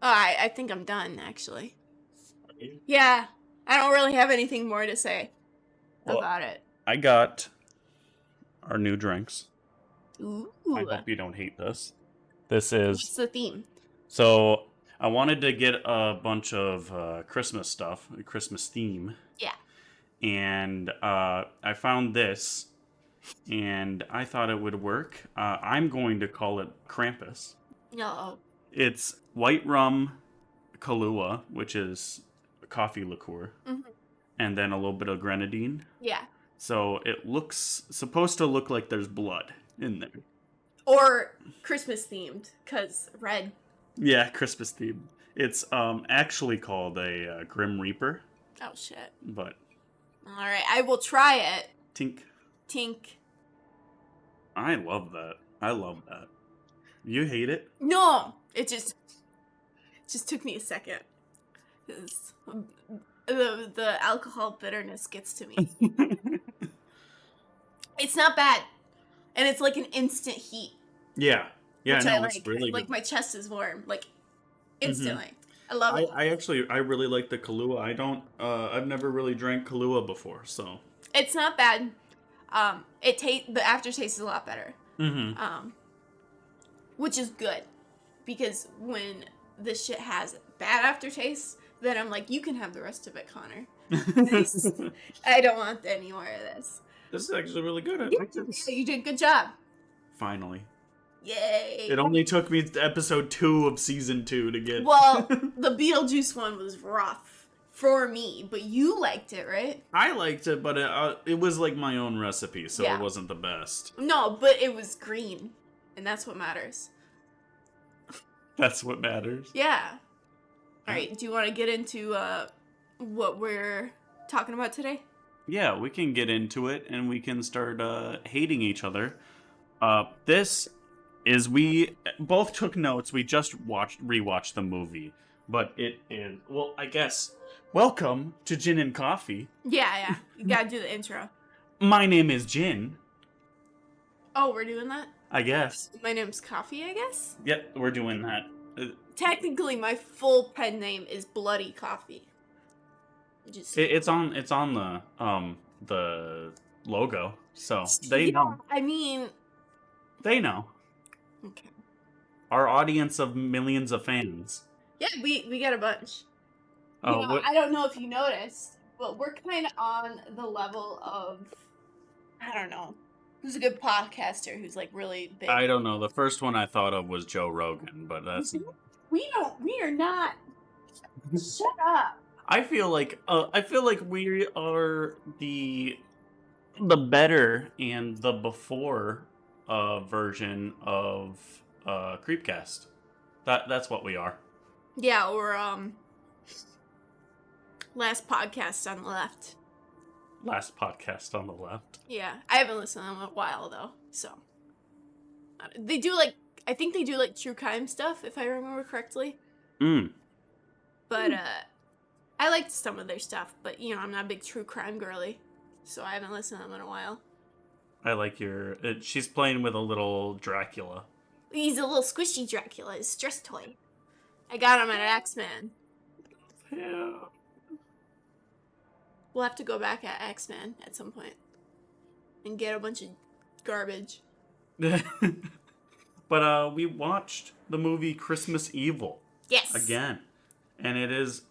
I think I'm done, actually. Yeah, I don't really have anything more to say about it. I got our new drinks. Ooh. I hope you don't hate this. This is... What's the theme? So, I wanted to get a bunch of Christmas stuff, a Christmas theme. Yeah. And I found this, and I thought it would work. I'm going to call it Krampus. No. It's white rum Kahlua, which is a coffee liqueur, and then a little bit of grenadine. Yeah. So it looks supposed to look like there's blood in there. Or Christmas themed, because red. Yeah, Christmas themed. It's actually called a Grim Reaper. Oh, shit. But... Alright, I will try it. Tink. Tink. I love that. I love that. You hate it? No! It just took me a second. 'Cause the alcohol bitterness gets to me. It's not bad. And it's like an instant heat. Yeah. Yeah, no, it's really like good. my chest is warm. Like, instantly. I love it. I really like the Kahlua. I've never really drank Kahlua before, so. It's not bad. The aftertaste is a lot better. Which is good. Because when this shit has bad aftertaste, then I'm like, you can have the rest of it, Connor. I don't want any more of this. This is actually really good. You did a good job. Finally. Yay. It only took me to episode 2 of season 2 to get... Well, the Beetlejuice one was rough for me, but you liked it, right? I liked it, but it was like my own recipe, so Yeah. It wasn't the best. No, but it was green, and that's what matters. That's what matters. Yeah. All right, do you want to get into what we're talking about today? Yeah, we can get into it, and we can start hating each other. This is... We both took notes. We just rewatched the movie. But it is... Well, I guess... Welcome to Jinn and Coffee. Yeah. You gotta do the intro. My name is Jinn. Oh, we're doing that? I guess. My name's Coffee, I guess? Yep, we're doing that. Technically, my full pen name is Bloody Coffee. It's on the logo, so they know. I mean... They know. Okay. Our audience of millions of fans. Yeah, we got a bunch. Oh, I don't know if you noticed, but we're kind of on the level of, I don't know, who's a good podcaster who's like really big. I don't know. The first one I thought of was Joe Rogan, but that's... We are not. Shut up. I feel like we are the better and the before version of Creepcast. That's what we are. Yeah, or Last Podcast on the Left. Last Podcast on the Left. Yeah, I haven't listened to them in a while though, so they do I think they do true crime stuff if I remember correctly. But I liked some of their stuff, but I'm not a big true crime girly, so I haven't listened to them in a while. I like she's playing with a little Dracula. He's a little squishy Dracula, his stress toy. I got him at X-Men. Yeah. We'll have to go back at X-Men at some point and get a bunch of garbage. But we watched the movie Christmas Evil. Yes. Again. And it is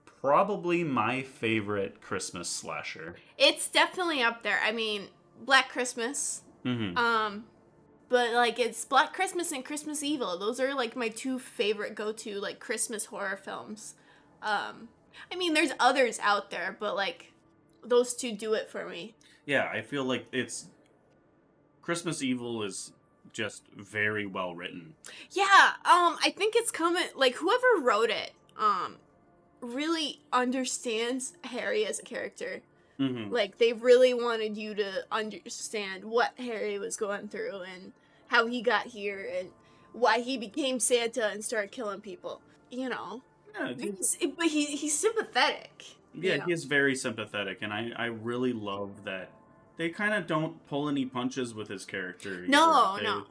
probably my favorite Christmas slasher. It's definitely up there. I mean, Black Christmas. But it's Black Christmas and Christmas Evil. Those are my two favorite go-to Christmas horror films. I mean, there's others out there, but those two do it for me. Yeah, I feel like it's Christmas Evil is just very well written. Yeah, I think it's coming whoever wrote it really understands Harry as a character. They really wanted you to understand what Harry was going through and how he got here and why he became Santa and started killing people. Yeah, but he's sympathetic. Yeah, he is very sympathetic, and I really love that they kind of don't pull any punches with his character. No.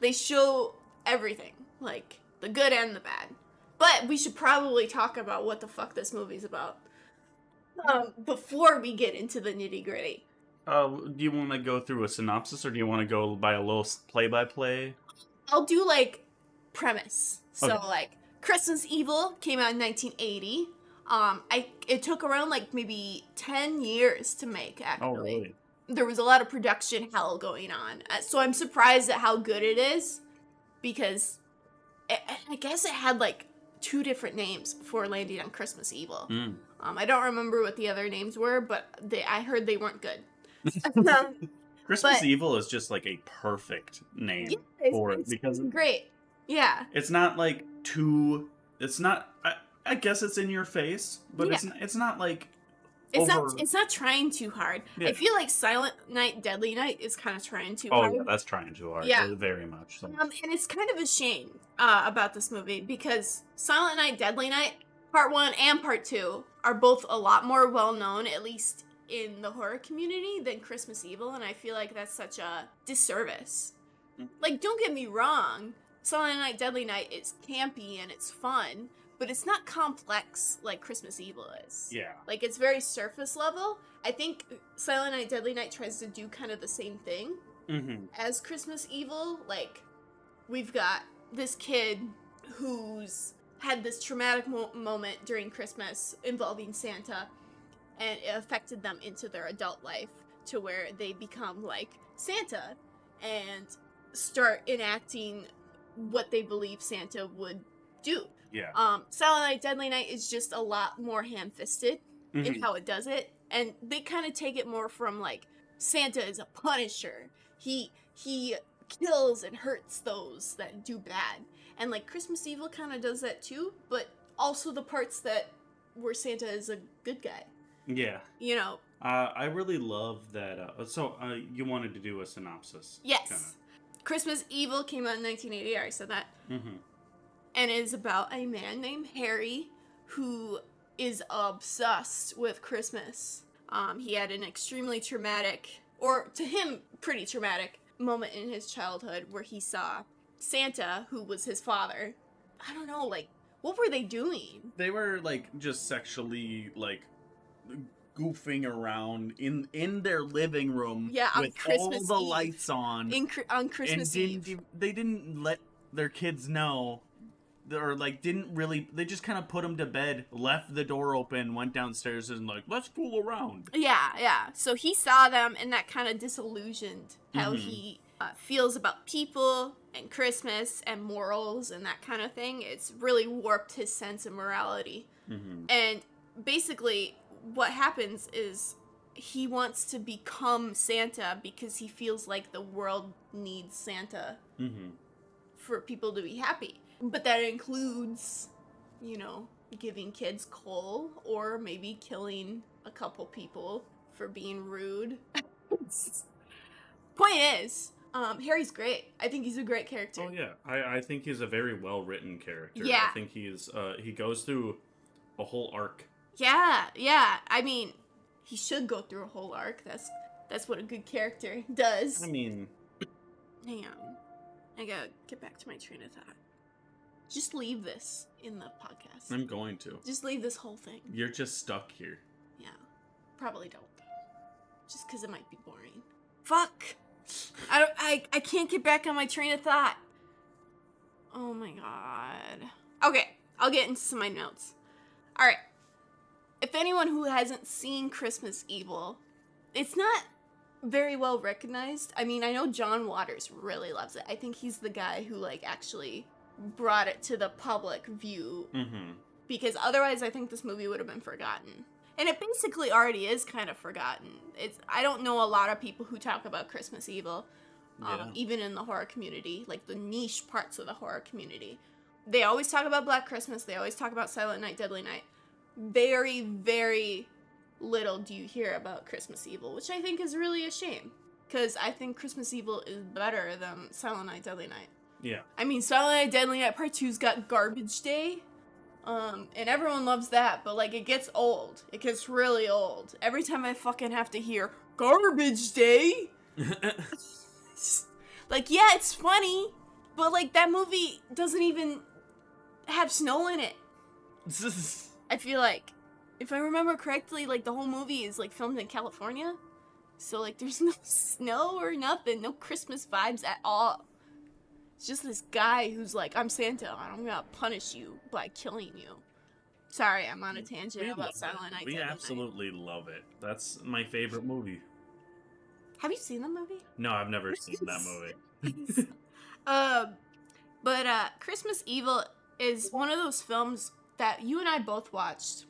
They show everything, the good and the bad. But we should probably talk about what the fuck this movie's about. Before we get into the nitty-gritty. Do you want to go through a synopsis, or do you want to go by a little play-by-play? I'll do, premise. So, Christmas Evil came out in 1980. It took around, maybe 10 years to make, actually. Oh, really? There was a lot of production hell going on. So I'm surprised at how good it is, because I guess it had, 2 different names before landing on Christmas Evil. I don't remember what the other names were, but I heard they weren't good. Christmas Evil is just a perfect name for it, because great. Yeah. It's not too. It's not. I guess it's in your face, but it's not It's not trying too hard. Yeah. I feel like Silent Night, Deadly Night is kind of trying too hard. Oh, yeah, that's trying too hard. Yeah. Very much. So. And it's kind of a shame about this movie, because Silent Night, Deadly Night, Part 1 and Part 2 are both a lot more well-known, at least in the horror community, than Christmas Evil, and I feel like that's such a disservice. Don't get me wrong, Silent Night, Deadly Night is campy and it's fun, but it's not complex like Christmas Evil is. Yeah. It's very surface level. I think Silent Night, Deadly Night tries to do kind of the same thing as Christmas Evil. We've got this kid who's had this traumatic moment during Christmas involving Santa, and it affected them into their adult life to where they become like Santa and start enacting what they believe Santa would do. Yeah. Silent Night, Deadly Night is just a lot more ham-fisted in how it does it, and they kind of take it more from Santa is a punisher. He kills and hurts those that do bad, and Christmas Evil kind of does that too, but also the parts where Santa is a good guy. Yeah. I really love that. So you wanted to do a synopsis? Yes. Kinda. Christmas Evil came out in 1980. I already said that. And is about a man named Harry who is obsessed with Christmas. He had an extremely traumatic, or to him, pretty traumatic moment in his childhood where he saw Santa, who was his father. I don't know, what were they doing? They were, just sexually, goofing around in their living room with Christmas all the lights on. On Christmas Eve. They didn't let their kids know. Or didn't really, they just kind of put him to bed, left the door open, went downstairs and let's fool around. Yeah. So he saw them, and that kind of disillusioned how he feels about people and Christmas and morals and that kind of thing. It's really warped his sense of morality. And basically what happens is he wants to become Santa because he feels like the world needs Santa for people to be happy. But that includes, giving kids coal or maybe killing a couple people for being rude. Point is, Harry's great. I think he's a great character. Oh, yeah. I think he's a very well-written character. Yeah. I think he goes through a whole arc. Yeah. I mean, he should go through a whole arc. That's what a good character does. I mean... Hang on. I gotta get back to my train of thought. Just leave this in the podcast. I'm going to. Just leave this whole thing. You're just stuck here. Yeah. Probably don't. Just because it might be boring. Fuck! I can't get back on my train of thought. Oh my god. Okay, I'll get into some of my notes. Alright. If anyone who hasn't seen Christmas Evil, it's not very well recognized. I mean, I know John Waters really loves it. I think he's the guy who, actually brought it to the public view. Because otherwise I think this movie would have been forgotten. And it basically already is kind of forgotten. I don't know a lot of people who talk about Christmas Evil, even in the horror community, the niche parts of the horror community. They always talk about Black Christmas. They always talk about Silent Night, Deadly Night. Very, very little do you hear about Christmas Evil, which I think is really a shame. Because I think Christmas Evil is better than Silent Night, Deadly Night. Yeah. I mean, Silent Night, Deadly Night Part 2's got Garbage Day. And everyone loves that, but, it gets old. It gets really old. Every time I fucking have to hear, Garbage Day! Yeah, it's funny, but, that movie doesn't even... have snow in it. I feel like, if I remember correctly, like, the whole movie is, like, filmed in California. So, like, there's no snow or nothing. No Christmas vibes at all. It's just this guy who's like, I'm Santa, and I'm gonna punish you by killing you. Sorry, I'm on a tangent about Silent Night. We absolutely love it. That's my favorite movie. Have you seen the movie? No, I've never seen that movie. But Christmas Evil is one of those films that you and I both watched.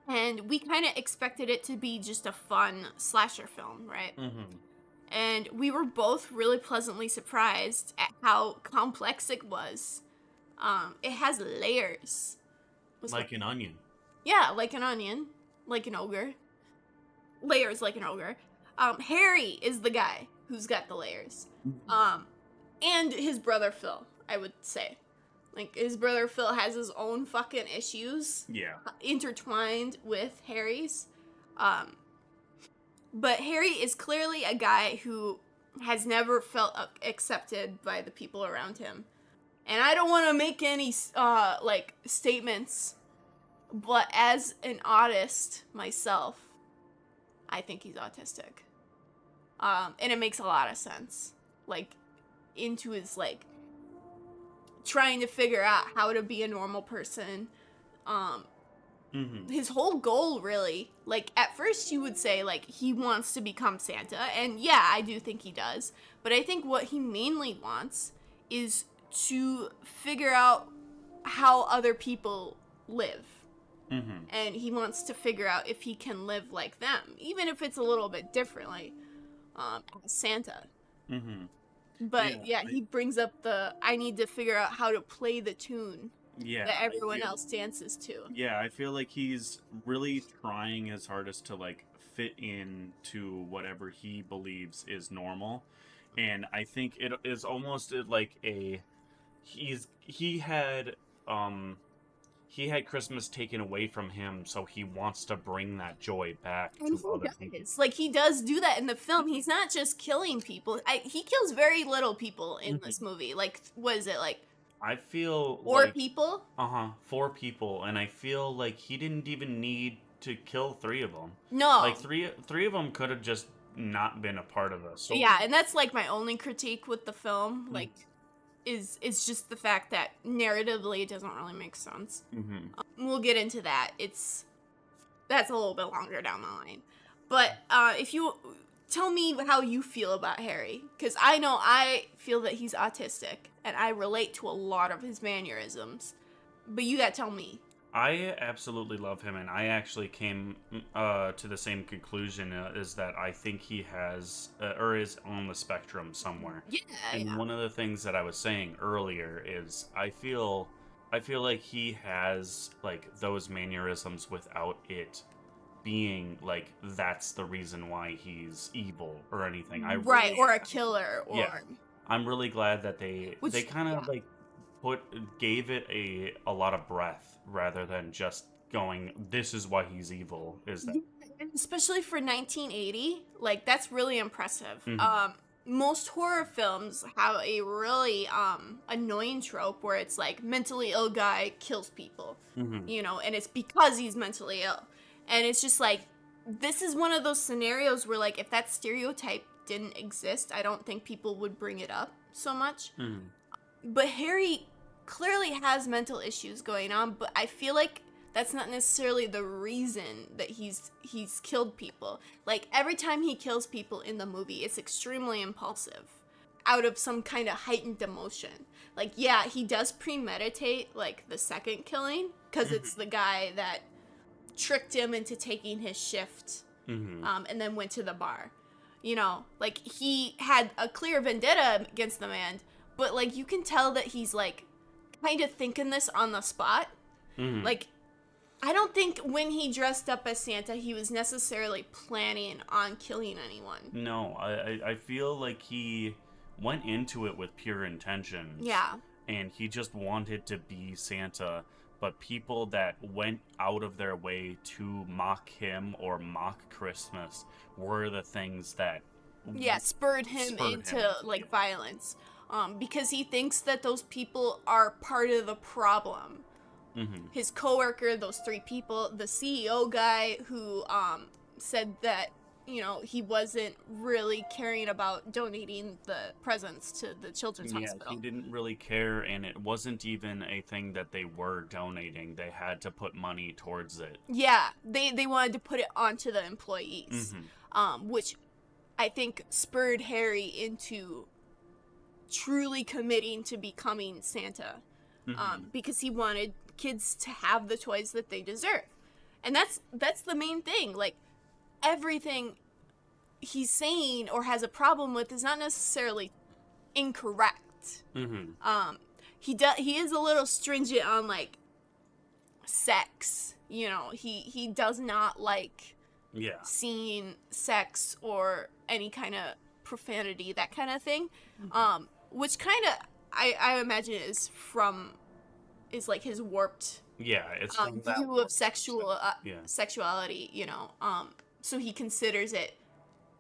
And we kind of expected it to be just a fun slasher film, right? Mm-hmm. And we were both really pleasantly surprised at how complex it was. It has layers. Like an onion. Yeah, like an onion. Like an ogre. Layers like an ogre. Harry is the guy who's got the layers. And his brother Phil, I would say. Like, his brother Phil has his own fucking issues. Yeah. Intertwined with Harry's. But Harry is clearly a guy who has never felt accepted by the people around him. And I don't want to make any, statements, but as an autist myself, I think he's autistic. And it makes a lot of sense. Like, into his, like, trying to figure out how to be a normal person. His whole goal, really, like, at first you would say, like, he wants to become Santa, and yeah, I do think he does, but I think what he mainly wants is to figure out how other people live. And he wants to figure out if he can live like them, even if it's a little bit differently, as Santa. But yeah, he brings up I need to figure out how to play the tune that everyone else dances to. Yeah, I feel like he's really trying his hardest to, like, fit in to whatever he believes is normal. And I think it is almost like he had Christmas taken away from him, so he wants to bring that joy back to other people. Like, he does do that in the film. He's not just killing people. He kills very little people in this movie. Like, what is it, like, I feel four people? 4 people, and I feel like he didn't even need to kill 3 of them. No. Like, three of them could have just not been a part of this. So, yeah, and that's, like, my only critique with the film. Like, is just the fact that narratively it doesn't really make sense. We'll get into that. That's a little bit longer down the line. But if you tell me how you feel about Harry, because I know I feel that he's autistic and I relate to a lot of his mannerisms, but you gotta tell me. I absolutely love him, and I actually came to the same conclusion, is that I think he has, or is on the spectrum somewhere. Yeah. And one of the things that I was saying earlier is I feel like he has, like, those mannerisms without it being, like, that's the reason why he's evil or anything. Or a killer. Or... Yeah. I'm really glad that they kind of, like, gave it a lot of breath rather than just going, this is why he's evil. Especially for 1980, like, that's really impressive. Most horror films have a really annoying trope where it's like mentally ill guy kills people, you know, and it's because he's mentally ill. And it's just like, this is one of those scenarios where, like, if that stereotype didn't exist, I don't think people would bring it up so much. But Harry clearly has mental issues going on, but I feel like that's not necessarily the reason that he's killed people. Like, every time he kills people in the movie, it's extremely impulsive, out of some kind of heightened emotion. Like, yeah, he does premeditate, like, the second killing, because it's the guy that tricked him into taking his shift, and then went to the bar. You know, like, he had a clear vendetta against the man, but, like, you can tell that he's, like, kind of thinking this on the spot. Like, I don't think when he dressed up as Santa, he was necessarily planning on killing anyone. No, I feel like he went into it with pure intentions. Yeah. And he just wanted to be Santa, but people that went out of their way to mock him or mock Christmas were the things that... Yeah, spurred him into violence. because he thinks that those people are part of the problem. Mm-hmm. His coworker, those 3 people, the CEO guy who said that, you know, he wasn't really caring about donating the presents to the children's hospital. He didn't really care, and it wasn't even a thing that they were donating. They had to put money towards it. Yeah, they wanted to put it onto the employees, which I think spurred Harry into truly committing to becoming Santa, because he wanted kids to have the toys that they deserve. And that's the main thing. Like, everything he's saying or has a problem with is not necessarily incorrect. He is a little stringent on, like, sex. You know, he does not like seeing sex or any kind of profanity, that kind of thing. Which kind of I imagine is like his warped it's from that view of sexuality, you know. So he considers it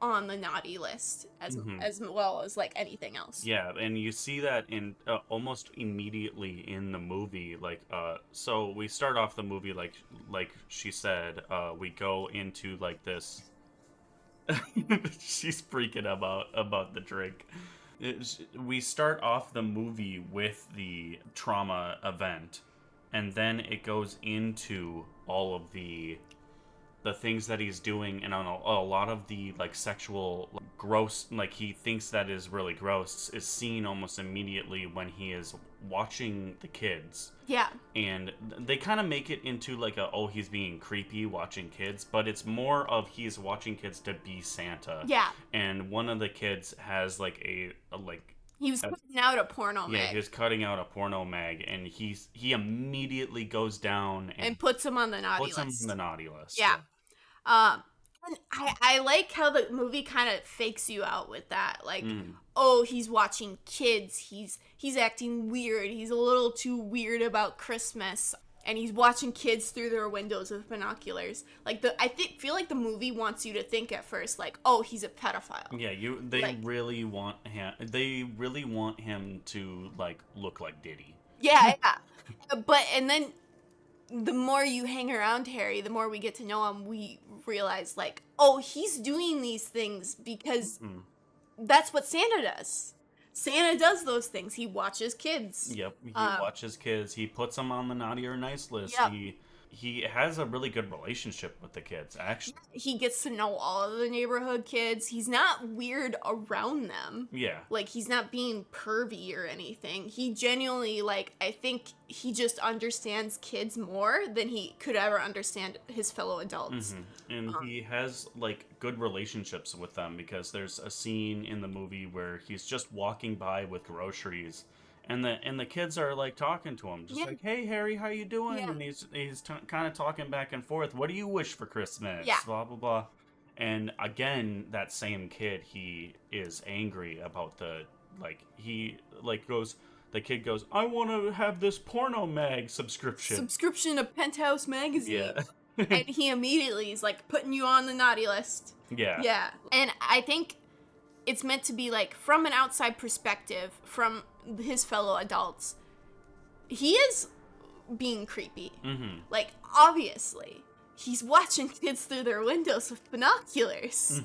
on the naughty list as well as like anything else. Yeah, and you see that in almost immediately in the movie. Like, so we start off the movie like she said. We go into like this. She's freaking about the drink. We start off the movie with the trauma event, and then it goes into all of the things that he's doing, and on a lot of the like sexual gross, like he thinks that is really gross, is seen almost immediately when he is watching the kids. Yeah. And they kind of make it into like he's being creepy watching kids, but it's more of he's watching kids to be Santa. Yeah. And one of the kids has like he was cutting out a porno mag. Yeah, he was cutting out a porno mag, and he immediately goes down and puts him on the naughty list. Puts him on the naughty list. Yeah. And I like how the movie kind of fakes you out with that. Like, he's watching kids. He's acting weird. He's a little too weird about Christmas. And he's watching kids through their windows with binoculars. Like, feel like the movie wants you to think at first, like, oh, he's a pedophile. Yeah, they really want him to like look like Diddy. Yeah. And then the more you hang around Harry, the more we get to know him, we realize, like, oh, he's doing these things because that's what Santa does. Santa does those things. He watches kids. Yep, he watches kids. He puts them on the naughty or nice list. Yep. He has a really good relationship with the kids, actually. He gets to know all of the neighborhood kids. He's not weird around them. Yeah. Like, he's not being pervy or anything. He genuinely, like, I think he just understands kids more than he could ever understand his fellow adults. And he has, like, good relationships with them, because there's a scene in the movie where he's just walking by with groceries, and the kids are like talking to him, just like, "Hey Harry, how you doing?" And he's kind of talking back and forth. "What do you wish for Christmas?" Yeah. Blah blah blah. And again, that same kid, he is angry about the kid goes, "I want to have this porno mag subscription to Penthouse magazine." Yeah. And he immediately is like putting you on the naughty list. Yeah. Yeah. And I think it's meant to be like, from an outside perspective, from his fellow adults, he is being creepy. Like, obviously, he's watching kids through their windows with binoculars.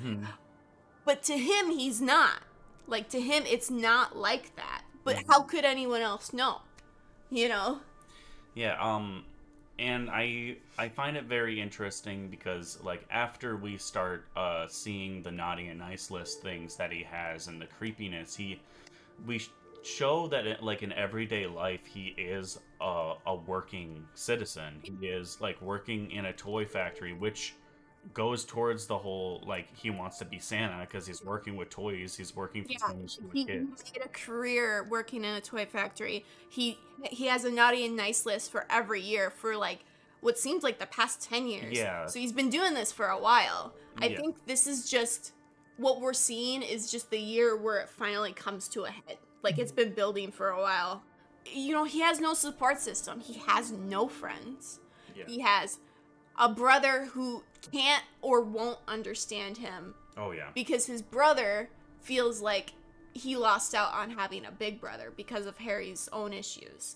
But to him, he's not. Like, to him, it's not like that. But how could anyone else know? You know? Yeah, and I find it very interesting because, like, after we start seeing the naughty and nice list things that he has and the creepiness, we show that like in everyday life he is a working citizen. He is like working in a toy factory, which goes towards the whole, like, he wants to be Santa because he's working with toys. He's working for things with kids. He made a career working in a toy factory. He has a naughty and nice list for every year for like what seems like the past 10 years. Yeah. So he's been doing this for a while. I think this is just what we're seeing is just the year where it finally comes to a head. Like, it's been building for a while. You know, he has no support system. He has no friends. Yeah. He has a brother who can't or won't understand him. Oh, yeah. Because his brother feels like he lost out on having a big brother because of Harry's own issues.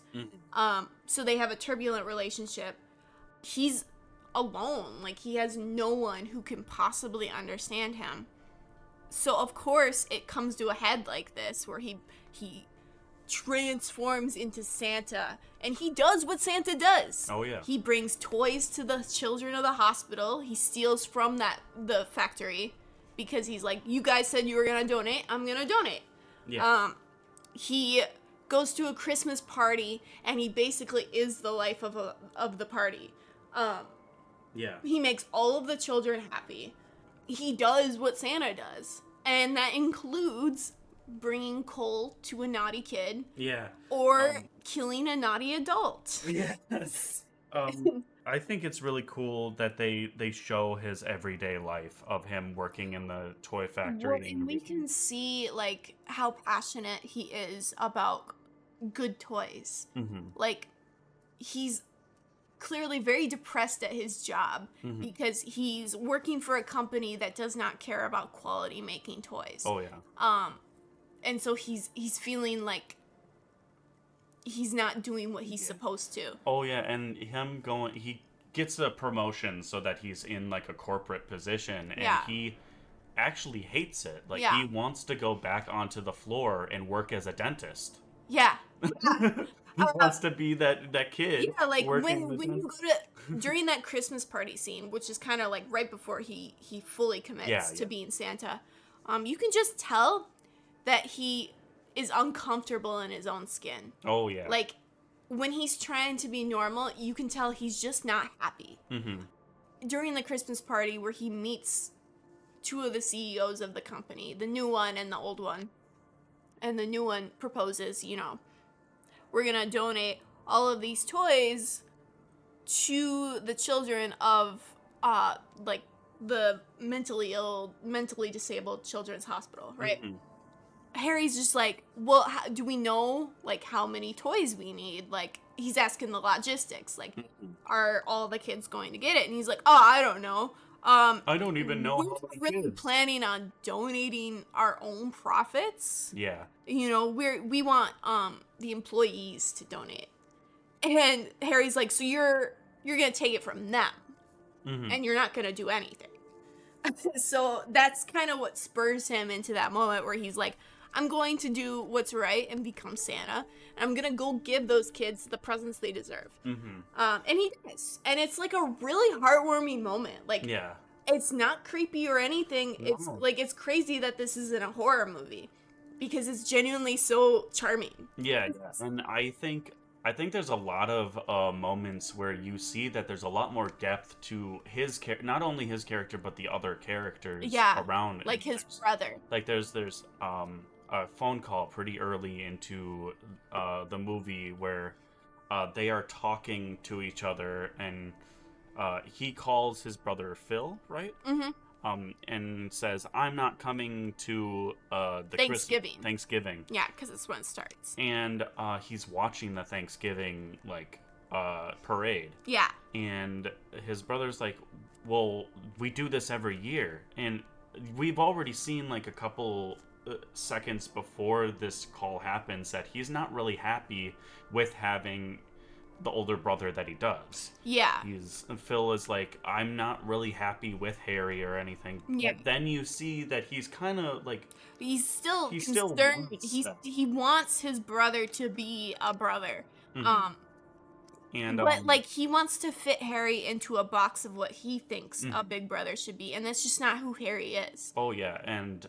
So they have a turbulent relationship. He's alone. Like, he has no one who can possibly understand him. So, of course, it comes to a head like this, where he transforms into Santa, and he does what Santa does. Oh, yeah. He brings toys to the children of the hospital. He steals from the factory, because he's like, you guys said you were gonna donate, I'm gonna donate. Yeah. He goes to a Christmas party, and he basically is the life of the party. Yeah. He makes all of the children happy. He does what Santa does, and that includes bringing coal to a naughty kid. Yeah. Or killing a naughty adult. Yes. I think it's really cool that they show his everyday life of him working in the toy factory. Well, and we can see, like, how passionate he is about good toys. Like, he's clearly very depressed at his job because he's working for a company that does not care about quality making toys. Oh, yeah. And so he's feeling like he's not doing what he's supposed to. Oh, yeah, and he gets a promotion so that he's in, like, a corporate position, and he actually hates it. Like, he wants to go back onto the floor and work as a dentist. Yeah. He wants to be that kid. Yeah, like, when you go to, during that Christmas party scene, which is kind of, like, right before he fully commits to being Santa, you can just tell that he is uncomfortable in his own skin. Oh, yeah. Like, when he's trying to be normal, you can tell he's just not happy. During the Christmas party, where he meets two of the CEOs of the company, the new one and the old one, and the new one proposes, you know, we're gonna donate all of these toys to the children of, like, the mentally ill, mentally disabled children's hospital, right? Harry's just like, well, do we know, like, how many toys we need? Like, he's asking the logistics, like, are all the kids going to get it? And he's like, oh, I don't know. I don't even know how we're really planning on donating our own profits. Yeah. You know, we want the employees to donate. And Harry's like, so you're gonna take it from them, and you're not gonna do anything. So that's kind of what spurs him into that moment where he's like, I'm going to do what's right and become Santa. And I'm going to go give those kids the presents they deserve. And he does. And it's like a really heartwarming moment. Like, it's not creepy or anything. No. It's like, it's crazy that this isn't a horror movie because it's genuinely so charming. Yeah. And I think there's a lot of moments where you see that there's a lot more depth to his not only his character, but the other characters around. Like his brother. Like there's a phone call pretty early into the movie where they are talking to each other, and he calls his brother Phil, right? And says, I'm not coming to the Thanksgiving. Yeah, because it's when it starts. And he's watching the Thanksgiving, like, parade. Yeah. And his brother's like, well, we do this every year. And we've already seen, like, a couple seconds before this call happens that he's not really happy with having the older brother that he does. Yeah. Phil is like, I'm not really happy with Harry or anything. Yeah. But then you see that he's kind of like, he's still concerned. He wants his brother to be a brother. But like, he wants to fit Harry into a box of what he thinks a big brother should be, and that's just not who Harry is. Oh yeah. And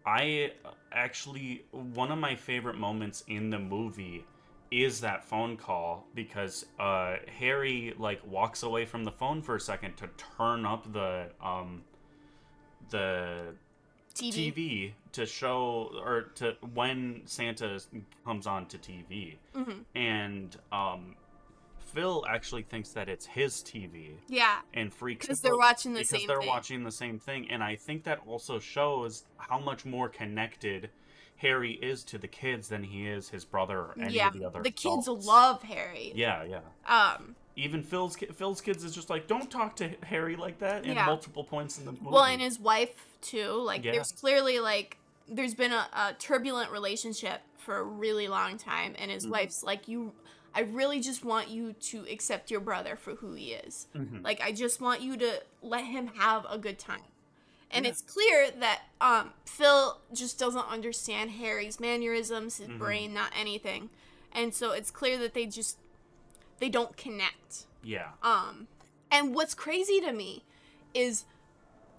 I actually, one of my favorite moments in the movie is that phone call, because Harry, like, walks away from the phone for a second to turn up the TV to show, or to when Santa comes on to TV. And Phil actually thinks that it's his TV. Yeah. And freaks out because they're watching the same thing. Because they're watching the same thing. And I think that also shows how much more connected Harry is to the kids than he is his brother or any of the other adults. Kids love Harry. Yeah. Even Phil's kids is just like, don't talk to Harry like that, in multiple points in the movie. Well, and his wife too. Like, there's clearly, like, there's been a turbulent relationship for a really long time, and his wife's like, I really just want you to accept your brother for who he is. Like, I just want you to let him have a good time. And it's clear that Phil just doesn't understand Harry's mannerisms, his brain, not anything. And so it's clear that they don't connect. Yeah. And what's crazy to me is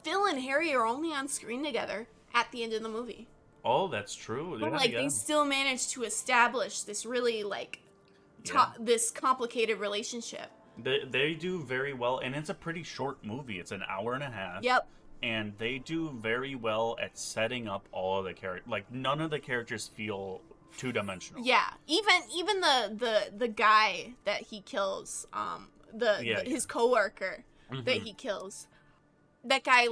Phil and Harry are only on screen together at the end of the movie. Oh, that's true. But, they still managed to establish this really, this complicated relationship. They do very well, and it's a pretty short movie. It's an hour and a half. Yep. And they do very well at setting up all of the characters. Like, none of the characters feel two-dimensional. Yeah. Even the guy that he kills, his coworker that he kills, that guy,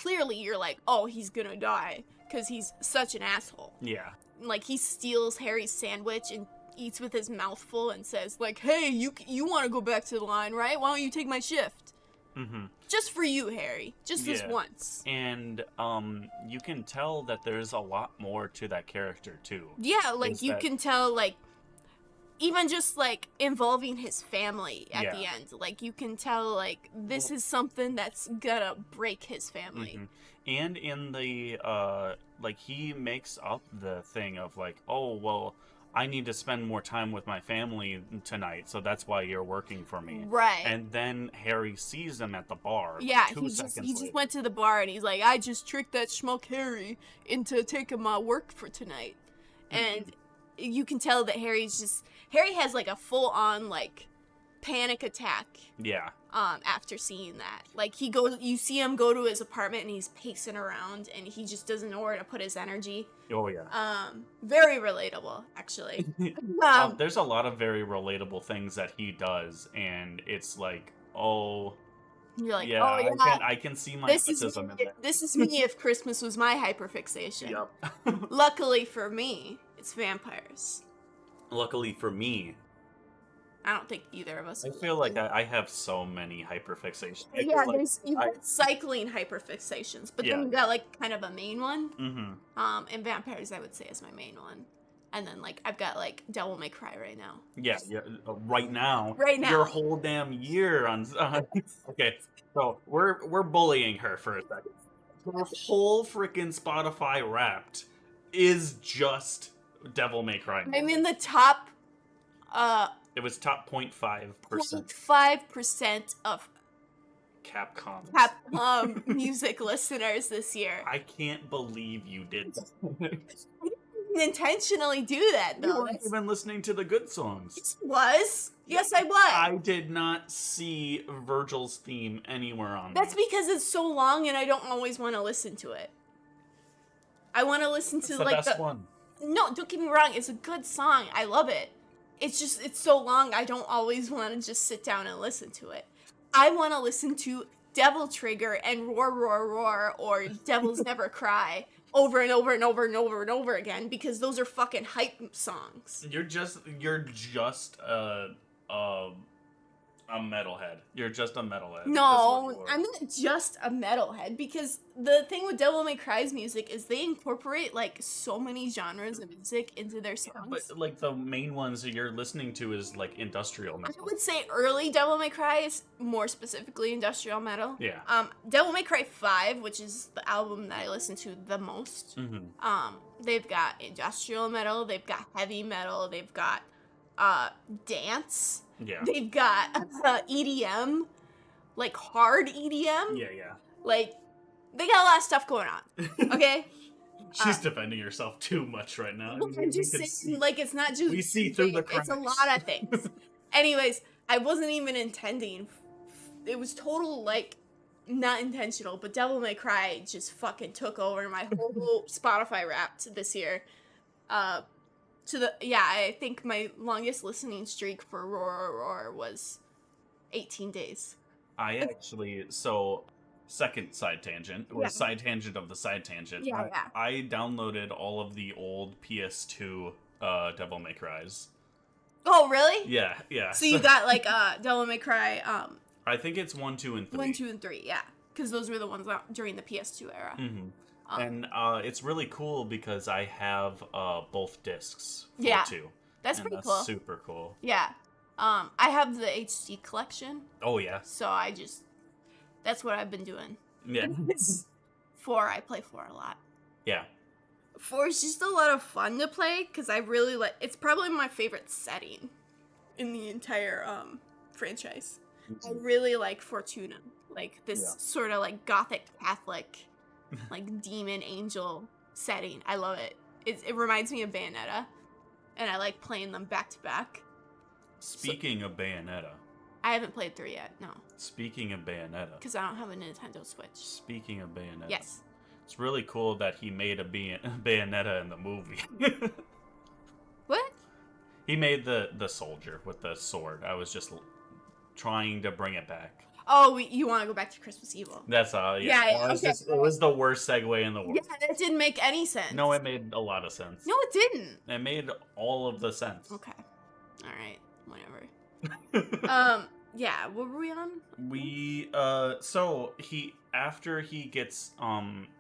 you're like, oh, he's gonna die, because he's such an asshole. Yeah. Like, he steals Harry's sandwich and eats with his mouth full and says, like, hey, you want to go back to the line, right? Why don't you take my shift? Just for you, Harry. Just this once. And you can tell that there's a lot more to that character, too. Yeah, you can tell, even just, involving his family at the end. You can tell, this is something that's gonna break his family. And in the, he makes up the thing of, oh, well, I need to spend more time with my family tonight, so that's why you're working for me. Right. And then Harry sees him at the bar. Yeah, he just went to the bar and he's like, I just tricked that schmuck Harry into taking my work for tonight. And you can tell that Harry has a full-on panic attack. Yeah. After seeing that, you see him go to his apartment and he's pacing around and he just doesn't know where to put his energy. Oh yeah. Very relatable, actually. There's a lot of very relatable things that he does, and it's oh. You're like, yeah, oh yeah, I can see my autism in there. This is me if Christmas was my hyperfixation. Yep. Luckily for me, it's vampires. Luckily for me. I don't think either of us. I feel like I have so many hyperfixations. Yeah, you've got cycling hyperfixations, but then you've got kind of a main one. And vampires, I would say, is my main one. And then I've got Devil May Cry right now. Yeah, right now. Right now. Your whole damn year on. Okay, so we're bullying her for a second. Her whole freaking Spotify Wrapped is just Devil May Cry. I'm in the top. It was top 0.5%. 0.5% of Capcom music listeners this year. I can't believe you did that. I didn't intentionally do that, though. You weren't even listening to the good songs. Yes, I was. I did not see Virgil's theme anywhere on That's because it's so long and I don't always want to listen to it. I want to listen to the best one. No, don't get me wrong. It's a good song. I love it. It's so long, I don't always want to just sit down and listen to it. I want to listen to Devil Trigger and Roar, Roar, Roar, or Devils Never Cry over and over and over and over and over again, because those are fucking hype songs. You're just a metalhead. You're just a metalhead. No, I'm not just a metalhead, because the thing with Devil May Cry's music is they incorporate so many genres of music into their songs. Yeah, but the main ones that you're listening to is industrial metal. I would say early Devil May Cry is more specifically industrial metal. Yeah. Devil May Cry 5, which is the album that I listen to the most. They've got industrial metal, they've got heavy metal, they've got dance. Yeah. They've got EDM, hard EDM. Yeah. They got a lot of stuff going on. Okay. She's defending herself too much right now. I'm just saying, it's not just we see through the cracks. It's a lot of things. Anyways, I wasn't even intending. It was total not intentional, but Devil May Cry just fucking took over my whole Spotify Wrapped this year. I think my longest listening streak for Roar Roar was 18 days. I actually, second side tangent, or side tangent of the side tangent. Yeah. I downloaded all of the old PS2 Devil May Cries. Oh, really? Yeah. So you got Devil May Cry. I think it's 1, 2, and 3. 1, 2, and 3. Yeah, because those were the ones during the PS2 era. And it's really cool because I have both discs for Yeah. 2. That's and pretty that's cool. super cool. Yeah. I have the HD collection. Oh, yeah. So that's what I've been doing. Yeah. 4, I play 4 a lot. Yeah. 4 is just a lot of fun to play because I really like. It's probably my favorite setting in the entire franchise. I really like Fortuna, like this sort of like gothic Catholic, like demon angel setting. I love it. It reminds me of Bayonetta, and I like playing them back to back. Speaking of Bayonetta. I haven't played 3 yet. No. Speaking of Bayonetta. Because I don't have a Nintendo Switch. Speaking of Bayonetta. Yes. It's really cool that he made a Bayonetta in the movie. What? He made the soldier with the sword. I was just trying to bring it back. Oh, you want to go back to Christmas Evil? That's Yeah. It was the worst segue in the world. Yeah, that didn't make any sense. No, it made a lot of sense. No, it didn't. It made all of the sense. Okay. All right. Whatever. Yeah. What were we on? So after he gets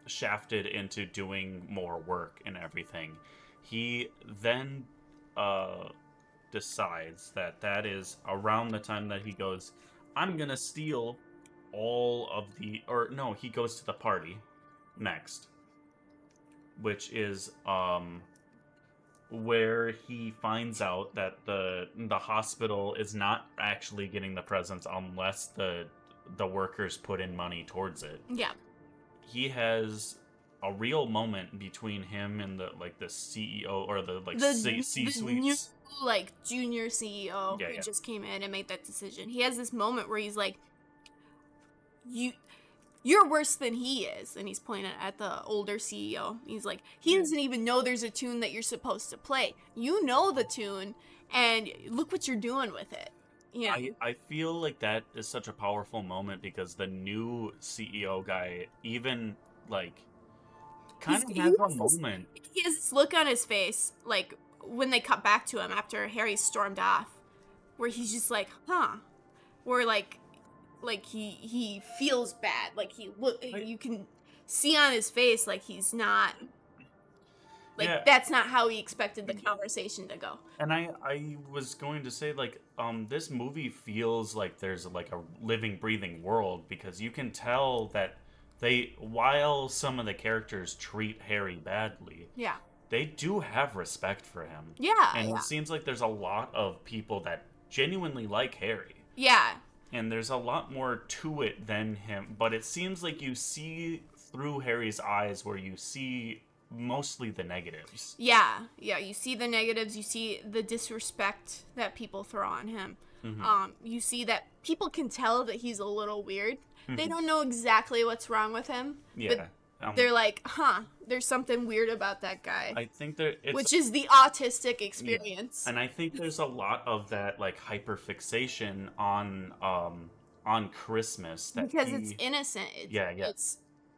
shafted into doing more work and everything, he then decides that is around the time that he goes, I'm gonna steal all of the, or no, he goes to the party next, which is where he finds out that the hospital is not actually getting the presents unless the workers put in money towards it. Yeah. He has a real moment between him and the CEO or the C-suites. Like junior CEO who just came in and made that decision. He has this moment where he's like, you're worse than he is, and he's pointing at the older CEO. He's like, he doesn't even know there's a tune that you're supposed to play. You know the tune, and look what you're doing with it. Yeah, I feel like that is such a powerful moment because the new CEO guy even like kind of has a moment. He has this look on his face, like when they cut back to him after Harry stormed off, where he's just like, huh, where like he feels bad, like you can see on his face like he's not, like that's not how he expected the conversation to go. And I was going to say like this movie feels like there's like a living breathing world because you can tell that while some of the characters treat Harry badly, they do have respect for him. Yeah. And it seems like there's a lot of people that genuinely like Harry. Yeah. And there's a lot more to it than him. But it seems like you see through Harry's eyes where you see mostly the negatives. Yeah. Yeah. You see the negatives. You see the disrespect that people throw on him. Mm-hmm. You see that people can tell that he's a little weird. Mm-hmm. They don't know exactly what's wrong with him. Yeah. But they're like, there's something weird about that guy. I think which is the autistic experience. Yeah. And I think there's a lot of that like hyperfixation on Christmas because it's innocent.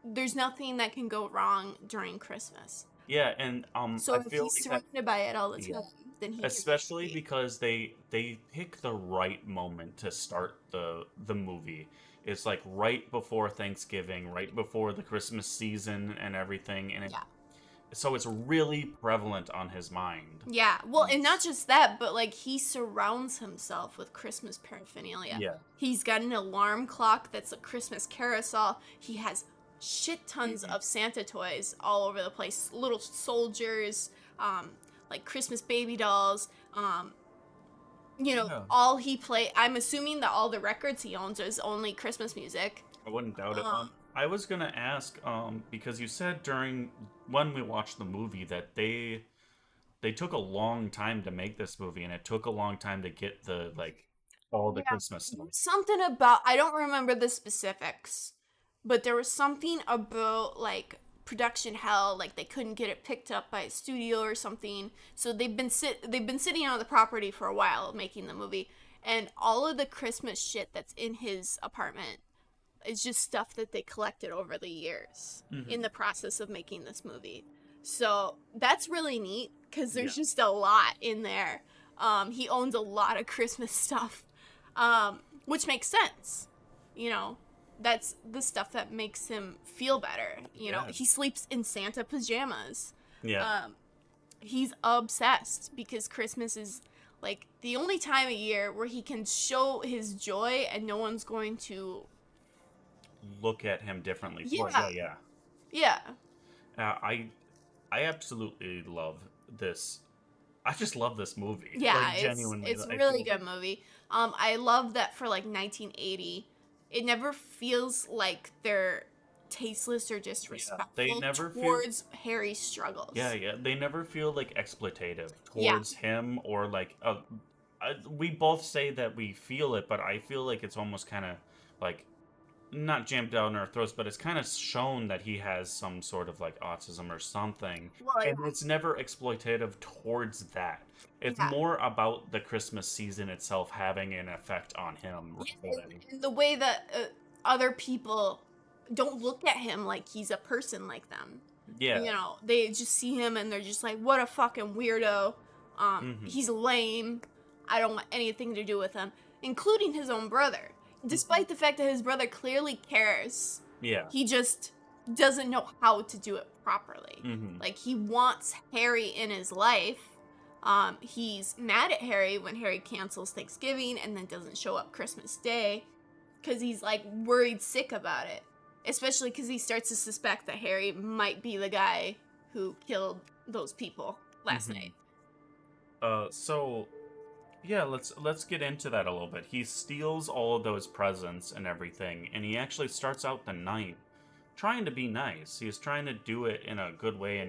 There's nothing that can go wrong during Christmas. Yeah, and so if he's surrounded by it all the time, then he especially because they pick the right moment to start the movie. It's like right before Thanksgiving, right before the Christmas season and everything. And so it's really prevalent on his mind. Yeah. Well, and not just that, but like he surrounds himself with Christmas paraphernalia. Yeah. He's got an alarm clock that's a Christmas carousel. He has shit tons of Santa toys all over the place. Little soldiers, like Christmas baby dolls, all he I'm assuming that all the records he owns is only Christmas music. I wouldn't doubt it. I was gonna ask, because you said when we watched the movie that they took a long time to make this movie, and it took a long time to get all the Christmas stuff. Something about, I don't remember the specifics, but there was something about like production hell, like they couldn't get it picked up by a studio or something. So they've been sitting on the property for a while making the movie, and all of the Christmas shit that's in his apartment is just stuff that they collected over the years in the process of making this movie. So that's really neat because there's just a lot in there. He owns a lot of Christmas stuff, which makes sense, that's the stuff that makes him feel better. You know, he sleeps in Santa pajamas. Yeah. He's obsessed because Christmas is like the only time of year where he can show his joy and no one's going to look at him differently. Yeah. I absolutely love this. I just love this movie. Yeah, like, genuinely, it's a really good movie. I love that for like 1980, it never feels like they're tasteless or disrespectful they never towards Harry's struggles. Yeah. They never feel like exploitative towards him or like. We both say that we feel it, but I feel like it's almost kind of like not jammed down our throats, but it's kind of shown that he has some sort of like autism or something. Well, and it's never exploitative towards that. It's more about the Christmas season itself having an effect on him. And the way that other people don't look at him like he's a person like them. Yeah. You know, they just see him and they're just like, what a fucking weirdo. He's lame. I don't want anything to do with him, including his own brother. Despite the fact that his brother clearly cares, he just doesn't know how to do it properly. Like, he wants Harry in his life. He's mad at Harry when Harry cancels Thanksgiving and then doesn't show up Christmas Day because he's, like, worried sick about it. Especially because he starts to suspect that Harry might be the guy who killed those people last night. Yeah, let's get into that a little bit. He steals all of those presents and everything, and he actually starts out the night trying to be nice. He's trying to do it in a good way, and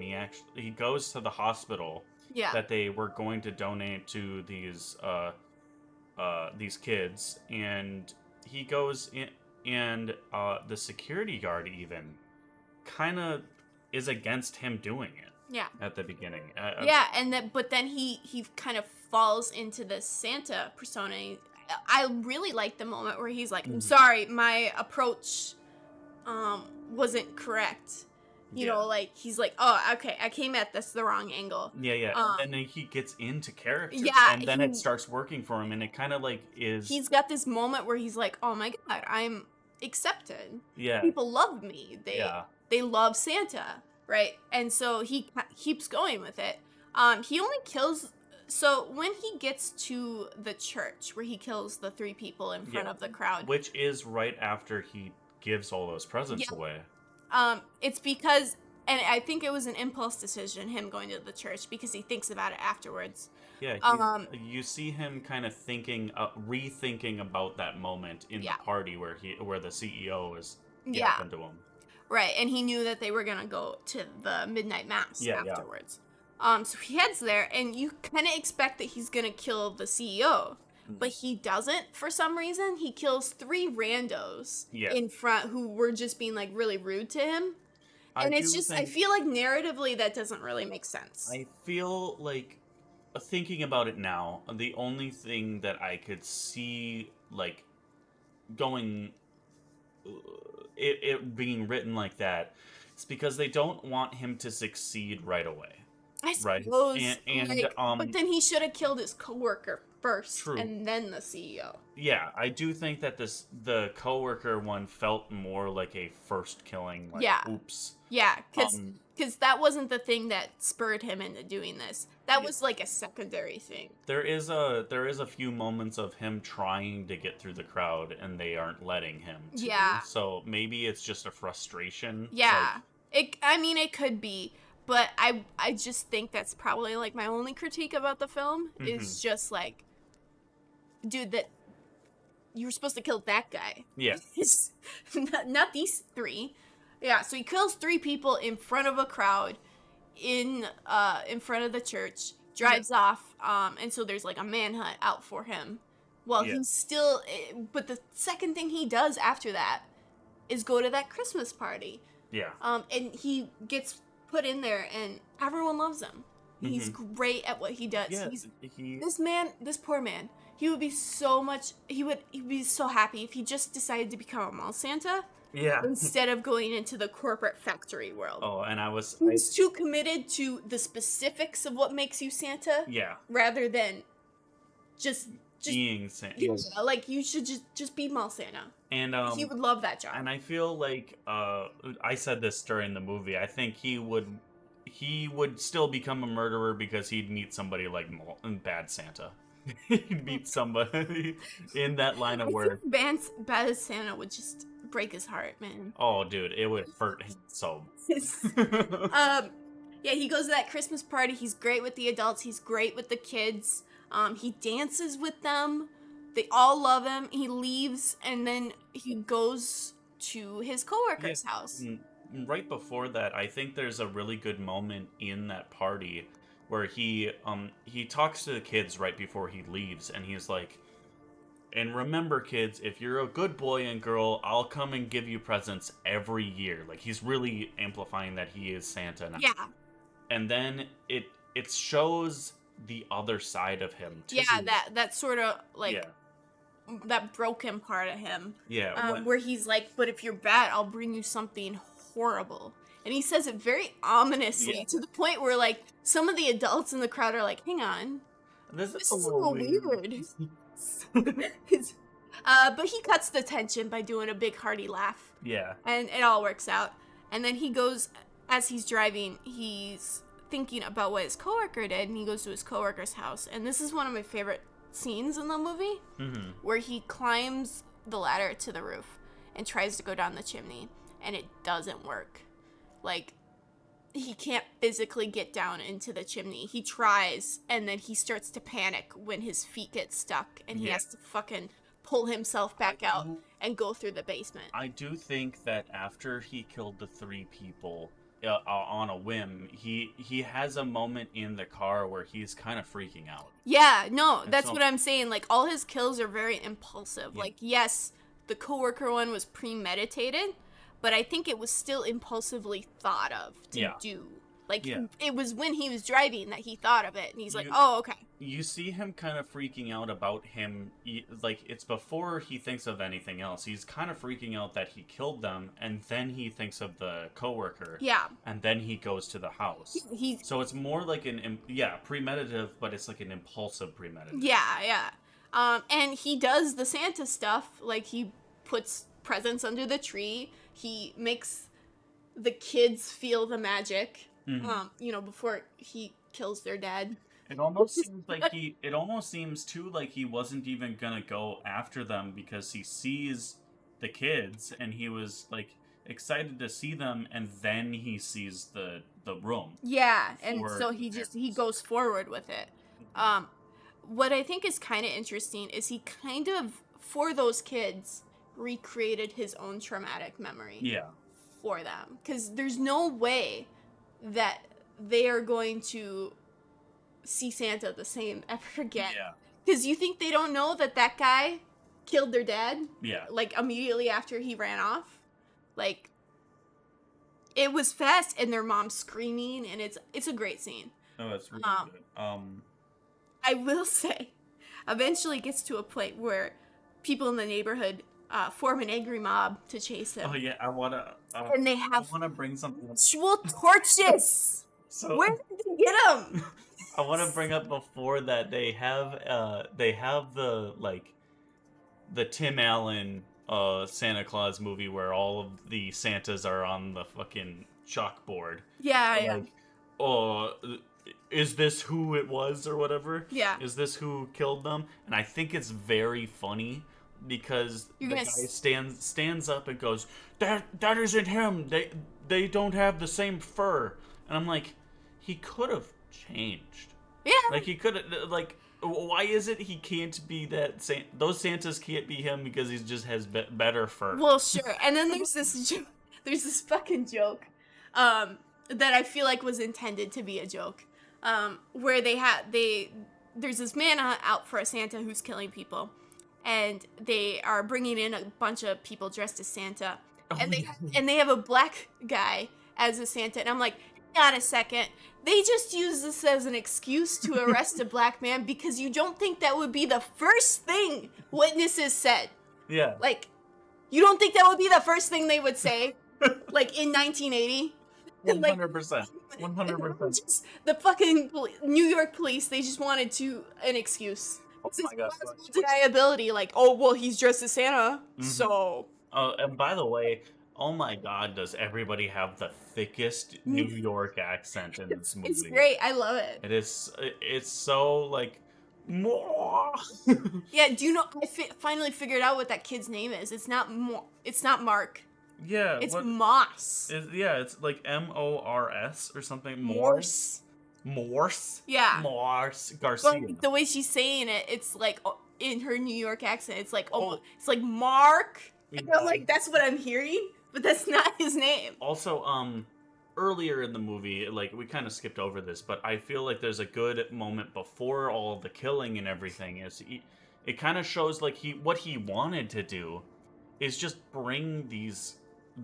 he goes to the hospital that they were going to donate to these kids, and he goes in, and the security guard even kind of is against him doing it. Yeah. At the beginning. But then he kind of falls into this Santa persona. I really like the moment where he's like, I'm sorry, my approach wasn't correct. You know, like, he's like, oh, okay, I came at this the wrong angle. And then he gets into character. Yeah. And then it starts working for him, and it kind of, like, is... He's got this moment where he's like, oh my god, I'm accepted. Yeah. People love me. They love Santa. Right, and so he keeps going with it. He only kills... So when he gets to the church, where he kills the 3 people in front of the crowd... Which is right after he gives all those presents away. It's because... And I think it was an impulse decision, him going to the church, because he thinks about it afterwards. Yeah, you see him kind of rethinking about that moment in the party where the CEO is yapping to him. Right, and he knew that they were going to go to the midnight mass afterwards. So he heads there, and you kind of expect that he's going to kill the CEO. But he doesn't, for some reason. He kills 3 randos in front who were just being, like, really rude to him. And I feel like narratively that doesn't really make sense. I feel like, thinking about it now, the only thing that I could see, like, going... It being written like that, it's because they don't want him to succeed right away. I suppose. Right? But then he should have killed his coworker first, and then the CEO. Yeah, I do think that the coworker one felt more like a first killing. Like, oops. Yeah, because that wasn't the thing that spurred him into doing this. That was like a secondary thing. There is a few moments of him trying to get through the crowd, and they aren't letting him. So maybe it's just a frustration. Yeah, it could be. But I just think that's probably, like, my only critique about the film is just, like, dude, that you were supposed to kill that guy. Yeah. not these 3. Yeah, so he kills 3 people in front of a crowd in front of the church, drives off, and so there's, like, a manhunt out for him. Well, he's still... But the second thing he does after that is go to that Christmas party. Yeah. And he gets... put in there, and everyone loves him. He's great at what he does. This poor man, he would be so happy if he just decided to become a mall Santa instead of going into the corporate factory world. He's too committed to the specifics of what makes you Santa rather than just being Santa. Yeah, like you should just be mall Santa. And he would love that job. And I feel like I said this during the movie. I think he would still become a murderer because he'd meet somebody like Bad Santa. He'd meet somebody in that line of work. Bad Santa would just break his heart, man. Oh, dude, it would hurt him so. Yeah, he goes to that Christmas party. He's great with the adults. He's great with the kids. He dances with them. They all love him. He leaves, and then he goes to his coworker's house. Right before that, I think there's a really good moment in that party where he talks to the kids right before he leaves, and he's like, "And remember, kids, if you're a good boy and girl, I'll come and give you presents every year." Like, he's really amplifying that he is Santa now. Yeah. And then it shows the other side of him too. Yeah, that sort of like that broken part of him. Yeah. Where he's like, "But if you're bad, I'll bring you something horrible." And he says it very ominously to the point where like some of the adults in the crowd are like, "Hang on, this is a little weird." But he cuts the tension by doing a big hearty laugh. Yeah. And it all works out. And then he goes, as he's driving, he's thinking about what his coworker did, and he goes to his coworker's house. And this is one of my favorite scenes in the movie, where he climbs the ladder to the roof and tries to go down the chimney, and it doesn't work. Like, he can't physically get down into the chimney. He tries, and then he starts to panic when his feet get stuck, and he has to fucking pull himself back out and go through the basement. I do think that after he killed the 3 people on a whim, he has a moment in the car where he's kind of freaking out. Yeah, no, that's what I'm saying. Like, all his kills are very impulsive. Yeah. Like, yes, the coworker one was premeditated, but I think it was still impulsively thought of to do. Like, it was when he was driving that he thought of it, and he's like, oh, okay. You see him kind of freaking out about him, like, it's before he thinks of anything else. He's kind of freaking out that he killed them, and then he thinks of the coworker. Yeah. And then he goes to the house. So it's more like premeditative, but it's like an impulsive premeditative. Yeah. And he does the Santa stuff, like, he puts presents under the tree, he makes the kids feel the magic. Before he kills their dad. It almost seems like it almost seems too like he wasn't even gonna go after them because he sees the kids and he was like excited to see them, and then he sees the room. Yeah, and so he goes forward with it. What I think is kind of interesting is he kind of, for those kids, recreated his own traumatic memory. Yeah. For them, because there's no way that they are going to see Santa the same ever again. Yeah. Because you think they don't know that guy killed their dad? Yeah. Like, immediately after he ran off? Like, it was fast, and their mom's screaming, and it's a great scene. Oh, that's really good. I will say, eventually it gets to a point where people in the neighborhood form an angry mob to chase him. Oh yeah, I wanna bring something up. Actual torches. So where did they get them? I want to bring up before that they have the Tim Allen Santa Claus movie where all of the Santas are on the fucking chalkboard. Yeah. Like, oh, is this who it was or whatever? Yeah. Is this who killed them? And I think it's very funny. Because the guy stands up and goes, that isn't him. They don't have the same fur. And I'm like, he could have changed. Yeah. Like, he could have, like, why is it he can't be that those Santas can't be him because he just has better fur? Well, sure. And then there's this fucking joke that I feel like was intended to be a joke. Where there's this man out for a Santa who's killing people. And they are bringing in a bunch of people dressed as Santa. And they have a black guy as a Santa. And I'm like, hang on a second. They just use this as an excuse to arrest a black man because you don't think that would be the first thing witnesses said. Yeah. Like, you don't think that would be the first thing they would say? Like, in 1980? 100%. 100%. The fucking New York police, they just wanted an excuse. It's plausible deniability, like, oh, well, he's dressed as Santa, so... Oh, and by the way, oh my god, does everybody have the thickest New York accent in this movie. It's great, I love it. It's so, like, more. Yeah, do you know, I finally figured out what that kid's name is. It's not Mark. Yeah. It's Moss. It's like Mors or something. Morse. Yeah. Morse Garcia. But the way she's saying it, it's like, in her New York accent, it's like, it's like Mark. And I'm like, that's what I'm hearing, but that's not his name. Also, earlier in the movie, like, we kind of skipped over this, but I feel like there's a good moment before all the killing and everything. It kind of shows, like, what he wanted to do is just bring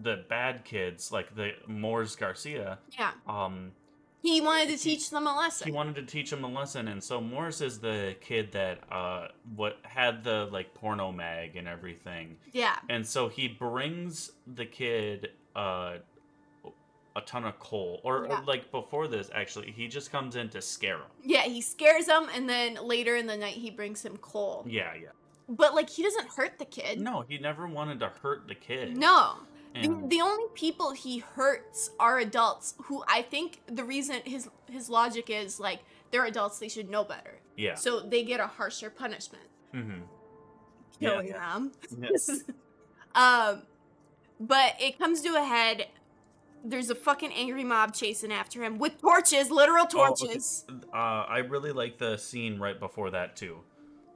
the bad kids, like the Morse Garcia. Yeah. He wanted to teach them a lesson. He wanted to teach them a lesson, and so Morse is the kid that had the, like, porno mag and everything. Yeah. And so he brings the kid a ton of coal, or like before this, actually, he just comes in to scare him. Yeah, he scares him, and then later in the night he brings him coal. Yeah. But, like, he doesn't hurt the kid. No, he never wanted to hurt the kid. No. The only people he hurts are adults, who I think the reason his logic is, like, they're adults, they should know better. Yeah. So they get a harsher punishment. Mm-hmm. Killing them. Yes. But it comes to a head. There's a fucking angry mob chasing after him with torches, literal torches. Oh, okay. I really like the scene right before that, too.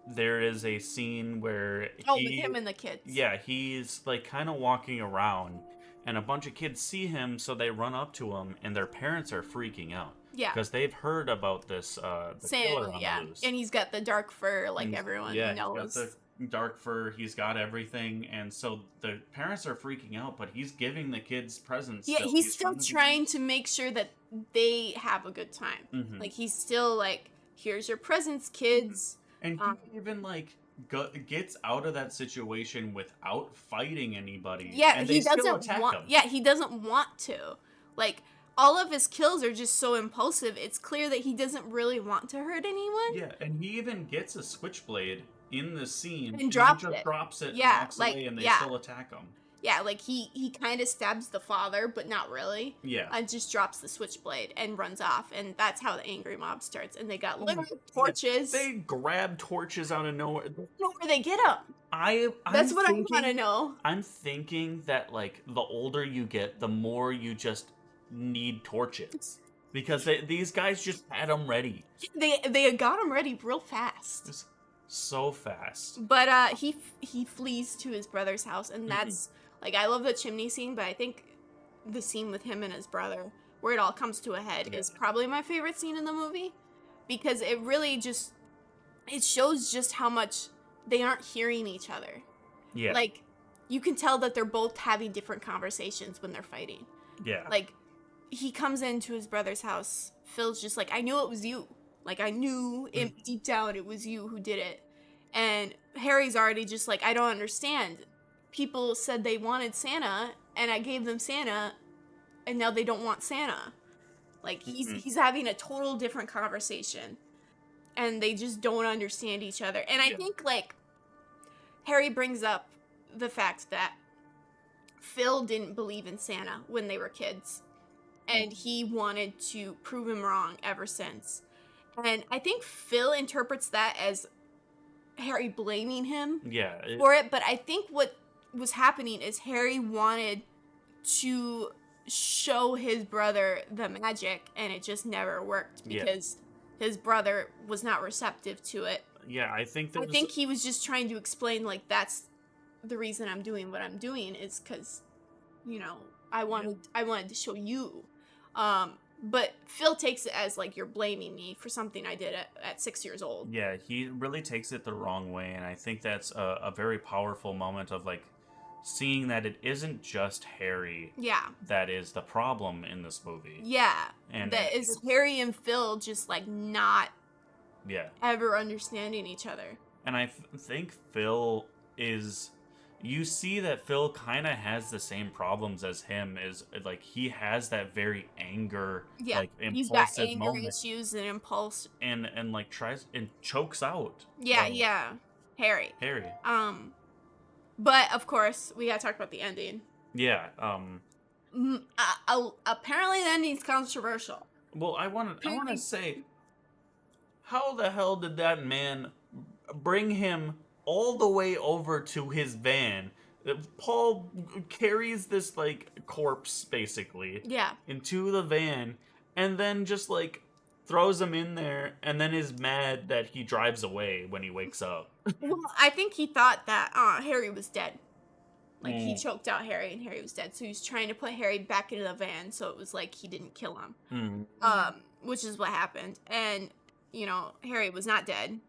There is a scene where with him and the kids. Yeah, he's, like, kind of walking around, and a bunch of kids see him, so they run up to him, and their parents are freaking out. Yeah. Because they've heard about this, the killer on the loose. And he's got the dark fur, like everyone knows. He's got the dark fur, he's got everything, and so the parents are freaking out, but he's giving the kids presents. Yeah, he's still trying to make sure that they have a good time. Mm-hmm. Like, he's still like, here's your presents, kids. And he even, like, gets out of that situation without fighting anybody. Yeah, and he still doesn't attack want. him. Yeah, he doesn't want to. Like, all of his kills are just so impulsive. It's clear that he doesn't really want to hurt anyone. Yeah, and he even gets a switchblade in the scene and drops it. Yeah, and walks away, and they still attack him. Yeah, like, he kind of stabs the father, but not really. Yeah. And just drops the switchblade and runs off, and that's how the angry mob starts. And they got little torches. They grab torches out of nowhere. I don't know where they get them. That's what I want to know. I'm thinking that, like, the older you get, the more you just need torches. Because these guys just had them ready. They got them ready real fast. Just so fast. But he flees to his brother's house, and that's... Like, I love the chimney scene, but I think the scene with him and his brother, where it all comes to a head, is probably my favorite scene in the movie. Because it really just... It shows just how much they aren't hearing each other. Yeah. Like, you can tell that they're both having different conversations when they're fighting. Yeah. Like, he comes into his brother's house. Phil's just like, I knew it was you. Like, I knew deep down it was you who did it. And Harry's already just like, I don't understand. People said they wanted Santa, and I gave them Santa, and now they don't want Santa. Like, he's having a total different conversation, and they just don't understand each other. And I think, like, Harry brings up the fact that Phil didn't believe in Santa when they were kids, and he wanted to prove him wrong ever since. And I think Phil interprets that as Harry blaming him for it, but I think what was happening is Harry wanted to show his brother the magic, and it just never worked because his brother was not receptive to it. Yeah, I think he was just trying to explain, like, that's the reason I'm doing what I'm doing is because, you know, I wanted to show you. But Phil takes it as, like, you're blaming me for something I did at 6 years old. Yeah, he really takes it the wrong way, and I think that's a very powerful moment of, like, seeing that it isn't just Harry that is the problem in this movie. Yeah. And that is Harry and Phil just, like, not ever understanding each other. And I think Phil is... you see that Phil kind of has the same problems as him. Is like he has that very anger, like he's got impulsive anger moment, issues and impulse, and like tries and chokes out. Harry. Harry. But of course we gotta talk about the ending. Yeah. Apparently the ending's controversial. Well, I want to say, how the hell did that man bring him all the way over to his van? Paul carries this like corpse basically into the van, and then just like throws him in there, and then is mad that he drives away when he wakes up. Well, I think he thought that Harry was dead. Like, he choked out Harry and Harry was dead. So he was trying to put Harry back into the van so it was like he didn't kill him. Which is what happened. And, you know, Harry was not dead.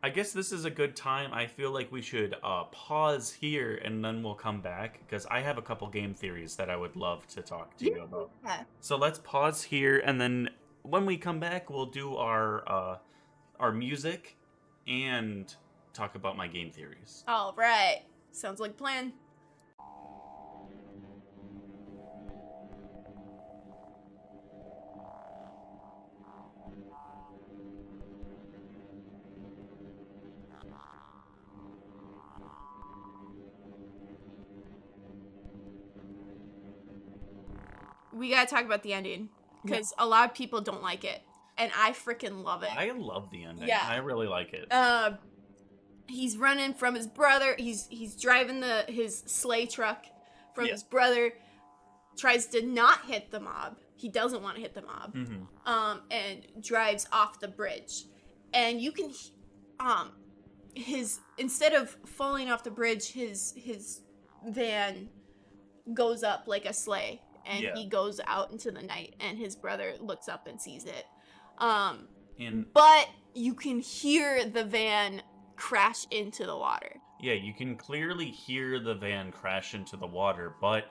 I guess this is a good time. I feel like we should pause here and then we'll come back because I have a couple game theories that I would love to talk to you about. So let's pause here, and then when we come back, we'll do our music and talk about my game theories. All right. Sounds like a plan. We gotta talk about the ending because a lot of people don't like it, and I freaking love it. I love the ending. Yeah, I really like it. He's running from his brother. He's driving his sleigh truck from his brother. Tries to not hit the mob. He doesn't want to hit the mob. And drives off the bridge, and you can instead of falling off the bridge, his van goes up like a sleigh. And he goes out into the night, and his brother looks up and sees it. But you can hear the van crash into the water. Yeah, you can clearly hear the van crash into the water, but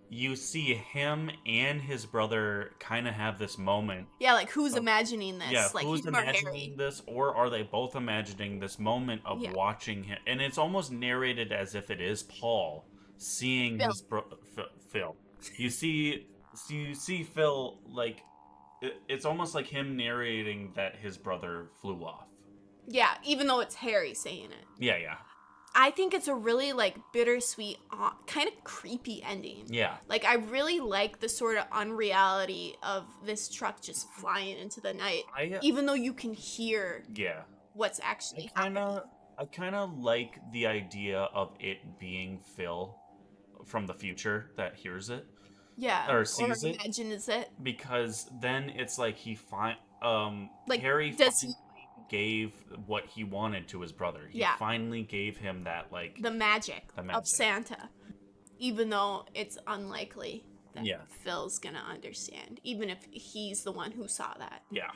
you see him and his brother kind of have this moment. Yeah, like, who's imagining this? Yeah, like, who's imagining this, or are they both imagining this moment of watching him? And it's almost narrated as if it is Paul seeing his Phil. You see Phil, like, it's almost like him narrating that his brother flew off. Yeah, even though it's Harry saying it. Yeah. I think it's a really, like, bittersweet, kind of creepy ending. Yeah. Like, I really like the sort of unreality of this truck just flying into the night, even though you can hear what's actually happening. I kind of like the idea of it being Phil from the future that hears it. Yeah, or sees it. Imagines it. Because then it's like Harry gave what he wanted to his brother. He finally gave him that, like, the magic of Santa. Even though it's unlikely that Phil's gonna understand. Even if he's the one who saw that. Yeah.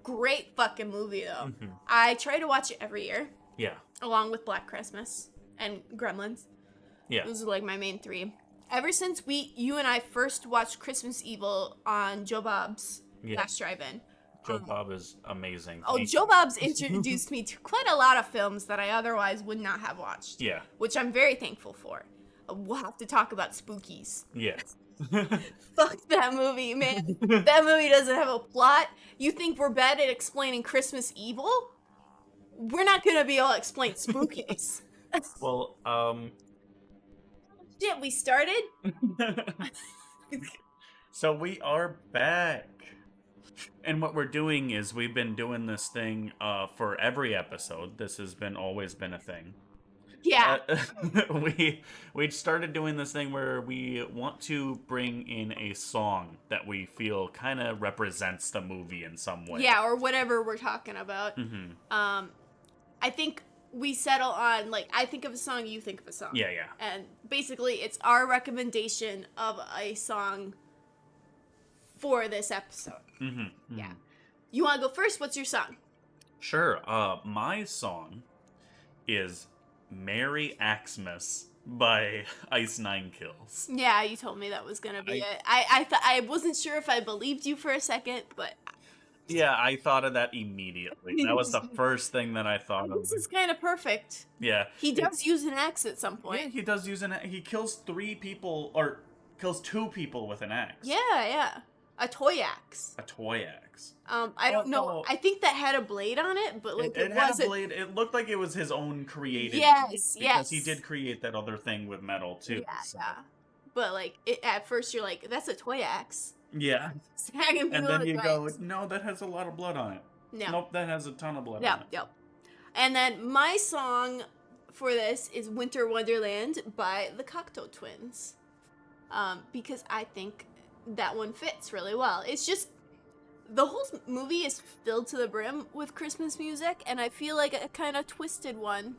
Great fucking movie though. Mm-hmm. I try to watch it every year. Yeah. Along with Black Christmas and Gremlins. Yeah. Those are like my main three. Ever since you and I first watched Christmas Evil on Joe Bob's last drive-in. Joe Bob is amazing. Joe Bob's introduced me to quite a lot of films that I otherwise would not have watched. Yeah. Which I'm very thankful for. We'll have to talk about Spookies. Yeah. Fuck that movie, man. That movie doesn't have a plot. You think we're bad at explaining Christmas Evil? We're not gonna be able to explain Spookies. Well, Shit, we started? So we are back. And what we're doing is we've been doing this thing for every episode. This has always been a thing. Yeah. We started doing this thing where we want to bring in a song that we feel kind of represents the movie in some way. Yeah, or whatever we're talking about. Mm-hmm. I think we settle on, like, I think of a song, you think of a song. Yeah. And basically, it's our recommendation of a song for this episode. Mm-hmm. Mm-hmm. Yeah. You want to go first? What's your song? Sure. My song is Merry Xmas by Ice Nine Kills. Yeah, you told me that was going to be it. I wasn't sure if I believed you for a second, but Yeah, I thought of that immediately. That was the first thing that I thought of. This is kind of perfect. Yeah. He does use an axe at some point. Yeah, he does use an axe. He kills 3 people, or kills 2 people with an axe. Yeah. A toy axe. A toy axe. I don't know. No. I think that had a blade on it, but like it had a blade. It looked like it was his own created. Yes, because he did create that other thing with metal too. Yeah, so. yeah. But like, at first you're like, that's a toy axe. Yeah. And then you go, no, that has a lot of blood on it. No. Nope, that has a ton of blood on it. Yep. And then my song for this is Winter Wonderland by the Cocteau twins. Because I think that one fits really well. It's just, the whole movie is filled to the brim with Christmas music, and I feel like a kind of twisted one,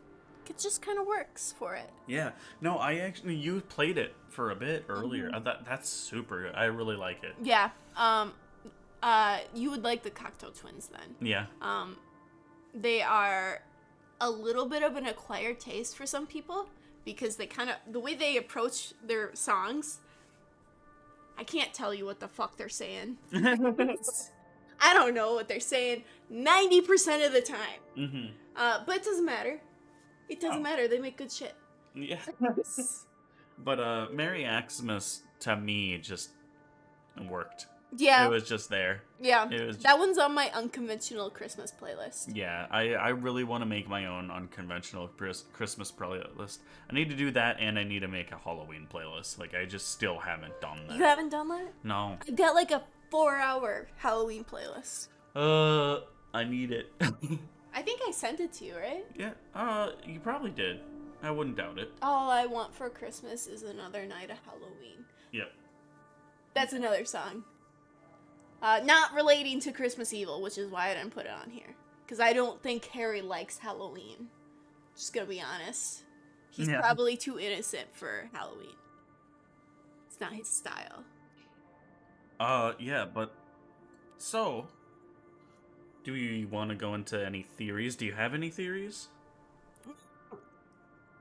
it just kind of works for it. Yeah. No, you played it for a bit earlier. Mm-hmm. That's super good. I really like it. Yeah. You would like the Cocteau twins then. Yeah. They are a little bit of an acquired taste for some people, because they kind of, the way they approach their songs, I can't tell you what the fuck they're saying. I don't know what they're saying 90% of the time. Mm-hmm. But it doesn't matter. It doesn't matter. They make good shit. Yeah. But Merry Xmas to me just worked. Yeah. It was just there. Yeah. That that one's on my unconventional Christmas playlist. Yeah, I really want to make my own unconventional Christmas playlist. I need to do that, and I need to make a Halloween playlist. Like, I just still haven't done that. You haven't done that? No. I've got like a 4-hour Halloween playlist. I need it. I think I sent it to you, right? Yeah, you probably did. I wouldn't doubt it. All I Want for Christmas is Another Night of Halloween. Yep. That's another song. Not relating to Christmas Evil, which is why I didn't put it on here. Because I don't think Harry likes Halloween. Just gonna be honest. He's probably too innocent for Halloween. It's not his style. Yeah, but... So... Do you want to go into any theories? Do you have any theories?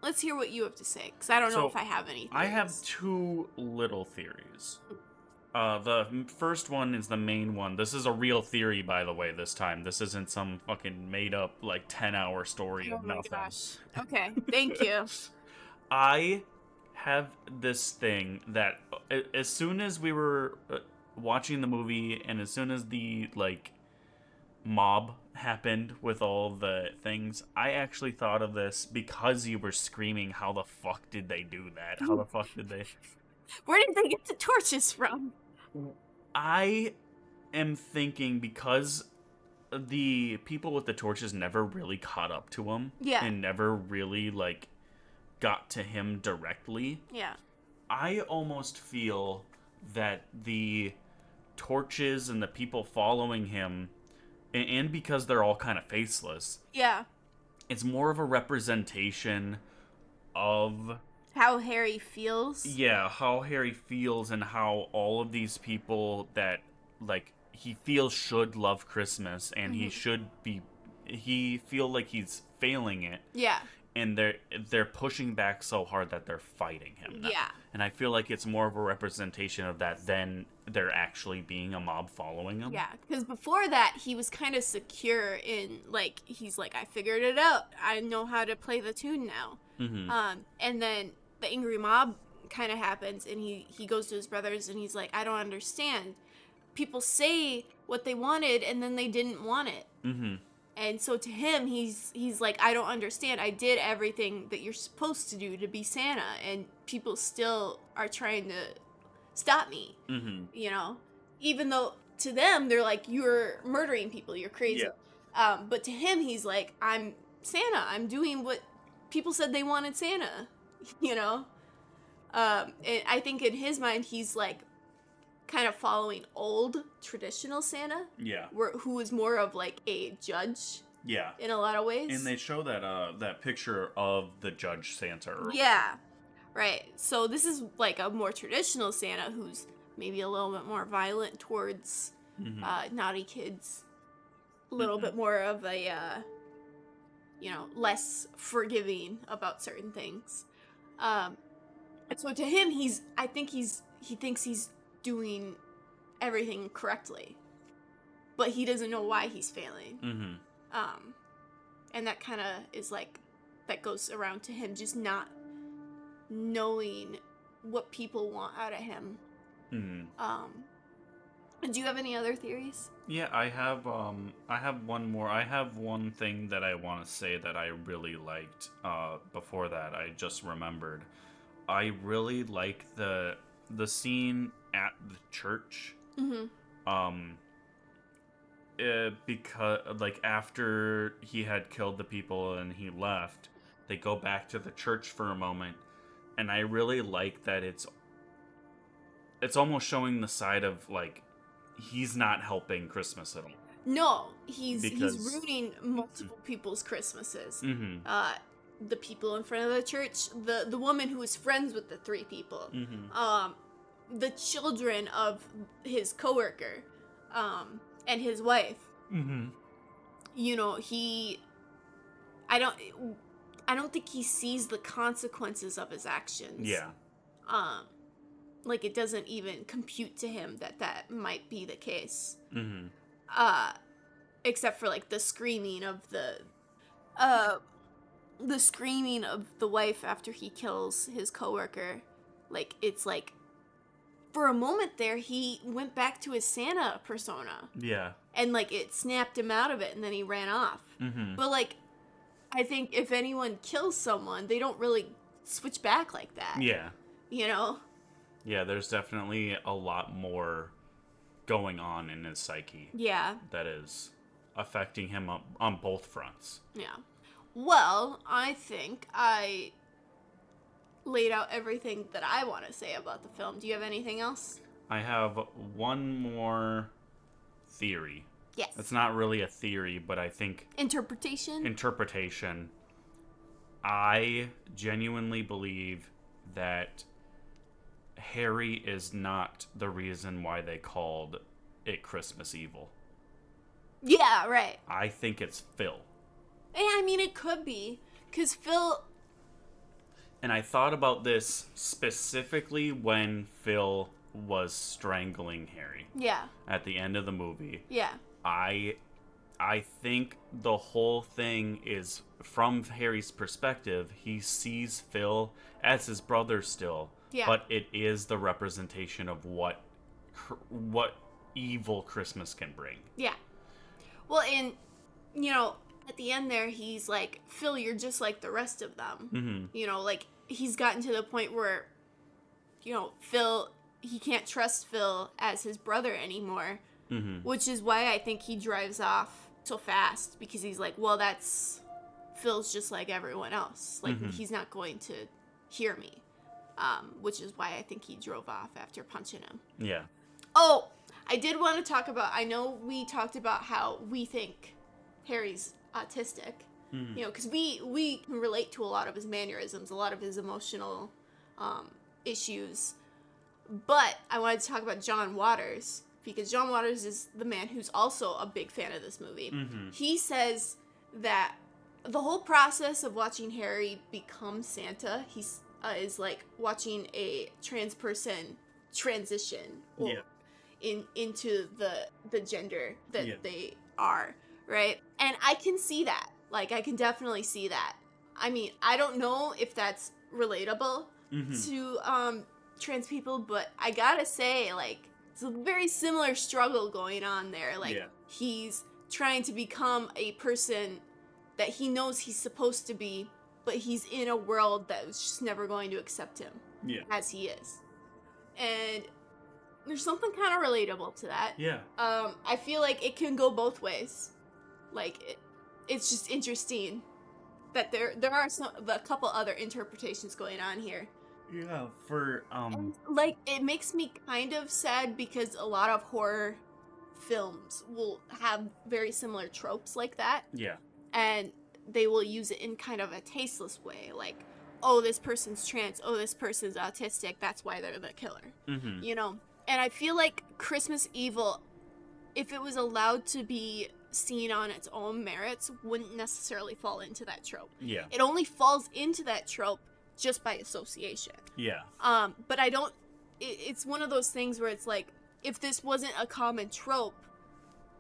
Let's hear what you have to say, because I don't know if I have any theories. I have 2 little theories. The first one is the main one. This is a real theory, by the way, this time. This isn't some fucking made-up, like, 10-hour story of nothing. Oh my gosh. Okay, thank you. I have this thing that as soon as we were watching the movie, and as soon as the, like, mob happened with all the things, I actually thought of this because you were screaming, how the fuck did they do that? How the fuck did they... Where did they get the torches from? I am thinking because the people with the torches never really caught up to him. Yeah. And never really, like, got to him directly. Yeah. I almost feel that the torches and the people following him, and because they're all kind of faceless. Yeah. It's more of a representation of... how Harry feels? Yeah, how Harry feels, and how all of these people that, like, he feels should love Christmas, and he feel like he's failing it. Yeah. And they're pushing back so hard that they're fighting him now. Yeah. And I feel like it's more of a representation of that than there actually being a mob following him. Yeah, because before that, he was kind of secure in, like, he's like, I figured it out. I know how to play the tune now. Mm-hmm. And then the angry mob kind of happens, and he goes to his brothers, and he's like, I don't understand. People say what they wanted, and then they didn't want it. Mm-hmm. And so to him, he's like, I don't understand. I did everything that you're supposed to do to be Santa, and people still are trying to stop me. Mm-hmm. You know? Even though to them, they're like, you're murdering people, you're crazy. Yeah. But to him, he's like, I'm Santa. I'm doing what people said they wanted Santa. You know? And I think in his mind, he's like, kind of following old traditional Santa. Yeah. Who is more of like a judge. Yeah. In a lot of ways. And they show that picture of the judge Santa. Yeah. Right. So this is like a more traditional Santa who's maybe a little bit more violent towards naughty kids. A little bit more of a less forgiving about certain things. So to him, he thinks he's doing everything correctly. but he doesn't know why he's failing. Mm-hmm. And that kind of is like, that goes around to him just not knowing what people want out of him. Do you have any other theories? Yeah, I have one more. I have one thing that I want to say that I really liked. Before that, I just remembered. I really like the scene at the church. Because like after he had killed the people and he left, they go back to the church for a moment, and I really like that it's almost showing the side of like he's not helping Christmas at all. No, he's ruining multiple people's Christmases. The people in front of the church, the woman who was friends with the three people, the children of his coworker, and his wife. You know, I don't think he sees the consequences of his actions. Yeah. Like, it doesn't even compute to him that might be the case. Except for, like, the screaming of the wife after he kills his coworker. Like, it's like, for a moment there, he went back to his Santa persona. Yeah. And, like, it snapped him out of it, and then he ran off. But, like, I think if anyone kills someone, they don't really switch back like that. Yeah. You know? Yeah, there's definitely a lot more going on in his psyche. Yeah. That is affecting him on both fronts. Yeah. Well, I think I laid out everything that I want to say about the film. Do you have anything else? I have one more theory. Yes. It's not really a theory, but I think... Interpretation. I genuinely believe that Harry is not the reason why they called it Christmas Evil. Yeah, right. I think it's Phil. Yeah, I mean, it could be. Because Phil... And I thought about this specifically when Phil was strangling Harry. Yeah. At the end of the movie. Yeah. I think the whole thing is, from Harry's perspective, he sees Phil as his brother still. Yeah. But it is the representation of what evil Christmas can bring. Yeah. Well, and, you know, at the end there, he's like, Phil, you're just like the rest of them. You know, like, he's gotten to the point where, you know, Phil, he can't trust Phil as his brother anymore. Which is why I think he drives off so fast, because he's like, well, Phil's just like everyone else. Like, he's not going to hear me. Which is why I think he drove off after punching him. Yeah. Oh, I did want to talk about, I know we talked about how we think Harry's autistic. You know, because we can relate to a lot of his mannerisms, a lot of his emotional issues. But I wanted to talk about John Waters, because John Waters is the man who's also a big fan of this movie. He says that the whole process of watching Harry become Santa, is like watching a trans person transition into the gender that they are, right? And I can see that. Like, I can definitely see that. I mean, I don't know if that's relatable to trans people, but I gotta say, like, it's a very similar struggle going on there. Like, he's trying to become a person that he knows he's supposed to be, but he's in a world that is just never going to accept him as he is. And there's something kind of relatable to that. Yeah. I feel like it can go both ways. Like, it's just interesting that there are a couple other interpretations going on here. Yeah, for and, like, it makes me kind of sad, because a lot of horror films will have very similar tropes like that. Yeah. And they will use it in kind of a tasteless way, like, oh, this person's trans, oh, this person's autistic, that's why they're the killer. You know? And I feel like Christmas Evil, if it was allowed to be seen on its own merits, wouldn't necessarily fall into that trope. Yeah. It only falls into that trope just by association. Yeah. But I don't... It's one of those things where it's like, if this wasn't a common trope,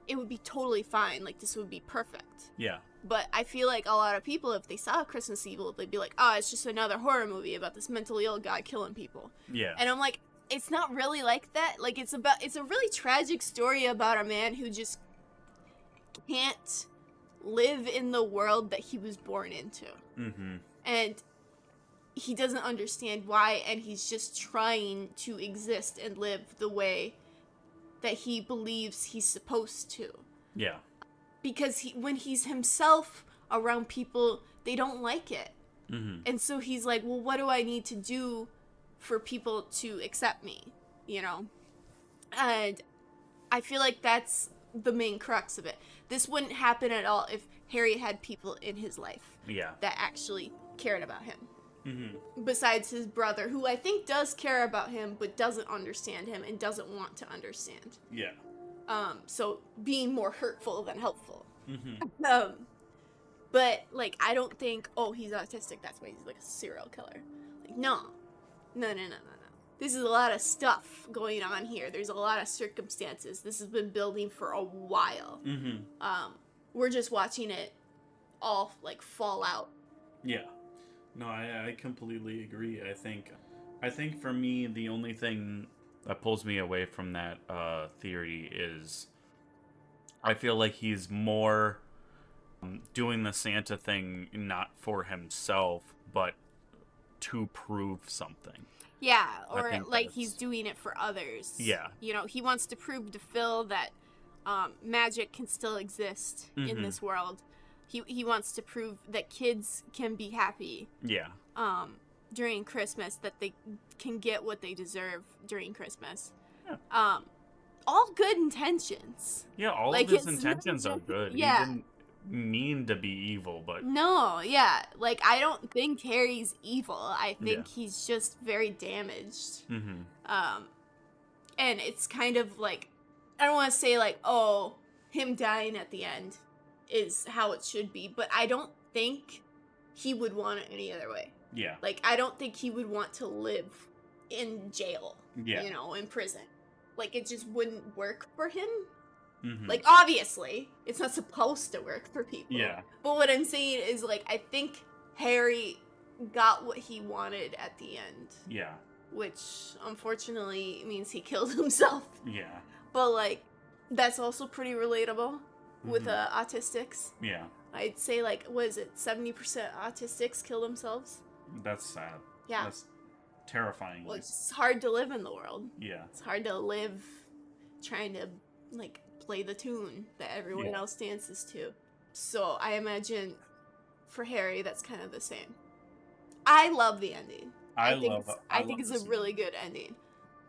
it would be totally fine. Like, this would be perfect. Yeah. But I feel like a lot of people, if they saw Christmas Evil, they'd be like, oh, it's just another horror movie about this mentally ill guy killing people. Yeah. And I'm like, it's not really like that. Like, it's a really tragic story about a man who just can't live in the world that he was born into. Mm-hmm. And he doesn't understand why, and he's just trying to exist and live the way that he believes he's supposed to. Yeah. Because when he's himself around people, they don't like it. Mm-hmm. And so he's like, well, what do I need to do for people to accept me? You know? And I feel like that's the main crux of it. This wouldn't happen at all if Harry had people in his life that actually cared about him. Mm-hmm. Besides his brother, who I think does care about him, but doesn't understand him and doesn't want to understand. Yeah. So being more hurtful than helpful. Mm-hmm. But, like, I don't think, oh, he's autistic, that's why he's, like, a serial killer. Like, no. No. This is a lot of stuff going on here. There's a lot of circumstances. This has been building for a while. Mm-hmm. We're just watching it all, like, fall out. Yeah. No, I completely agree. I think for me, the only thing that pulls me away from that theory is I feel like he's more doing the Santa thing not for himself, but to prove something. Yeah, or like he's doing it for others. Yeah. You know, he wants to prove to Phil that magic can still exist in this world. He wants to prove that kids can be happy. Yeah. During Christmas, that they can get what they deserve during Christmas. Yeah. All good intentions. Yeah, all of his intentions are good. Yeah. He didn't mean to be evil, but... No, yeah. Like, I don't think Harry's evil. I think he's just very damaged. Mm-hmm. And it's kind of like, I don't want to say like, oh, him dying at the end is how it should be, but I don't think he would want it any other way. Yeah. Like, I don't think he would want to live in jail. Yeah. You know, in prison. Like, it just wouldn't work for him. Mm-hmm. Like, obviously, it's not supposed to work for people. Yeah. But what I'm saying is, like, I think Harry got what he wanted at the end. Yeah. Which, unfortunately, means he killed himself. Yeah. But, like, that's also pretty relatable with autistics. Yeah. I'd say, like, what is it, 70% autistics kill themselves? That's sad. Yeah. That's terrifying. Well, it's hard to live in the world. Yeah. It's hard to live trying to, like, play the tune that everyone else dances to. So I imagine for Harry, that's kind of the same. I love the ending. I think it's a really good ending.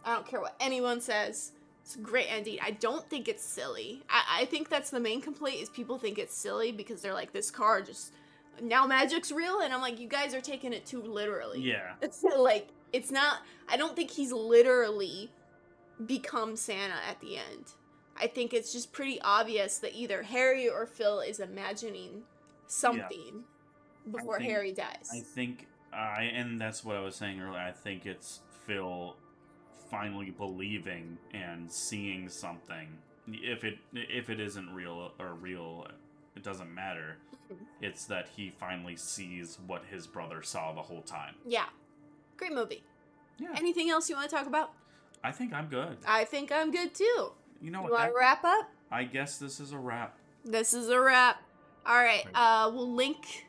I don't care what anyone says. It's a great ending. I don't think it's silly. I think that's the main complaint is people think it's silly because they're like, this car just... Now magic's real? And I'm like, you guys are taking it too literally. Yeah. It's like, it's not... I don't think he's literally become Santa at the end. I think it's just pretty obvious that either Harry or Phil is imagining something before Harry dies. I think, and that's what I was saying earlier, I think it's Phil finally believing and seeing something. If it isn't real or real, it doesn't matter. It's that he finally sees what his brother saw the whole time. Yeah. Great movie. Yeah. Anything else you want to talk about? I think I'm good. I think I'm good too. You know what? You want to wrap up? I guess this is a wrap. This is a wrap. All right. We'll link.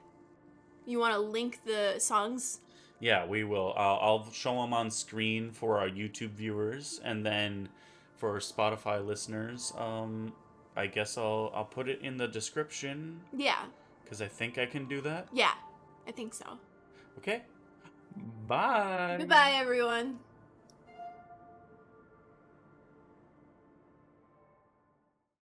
You want to link the songs? Yeah, we will. I'll show them on screen for our YouTube viewers, and then for Spotify listeners, I guess I'll put it in the description. Yeah. Because I think I can do that. Yeah, I think so. Okay. Bye. Goodbye, everyone.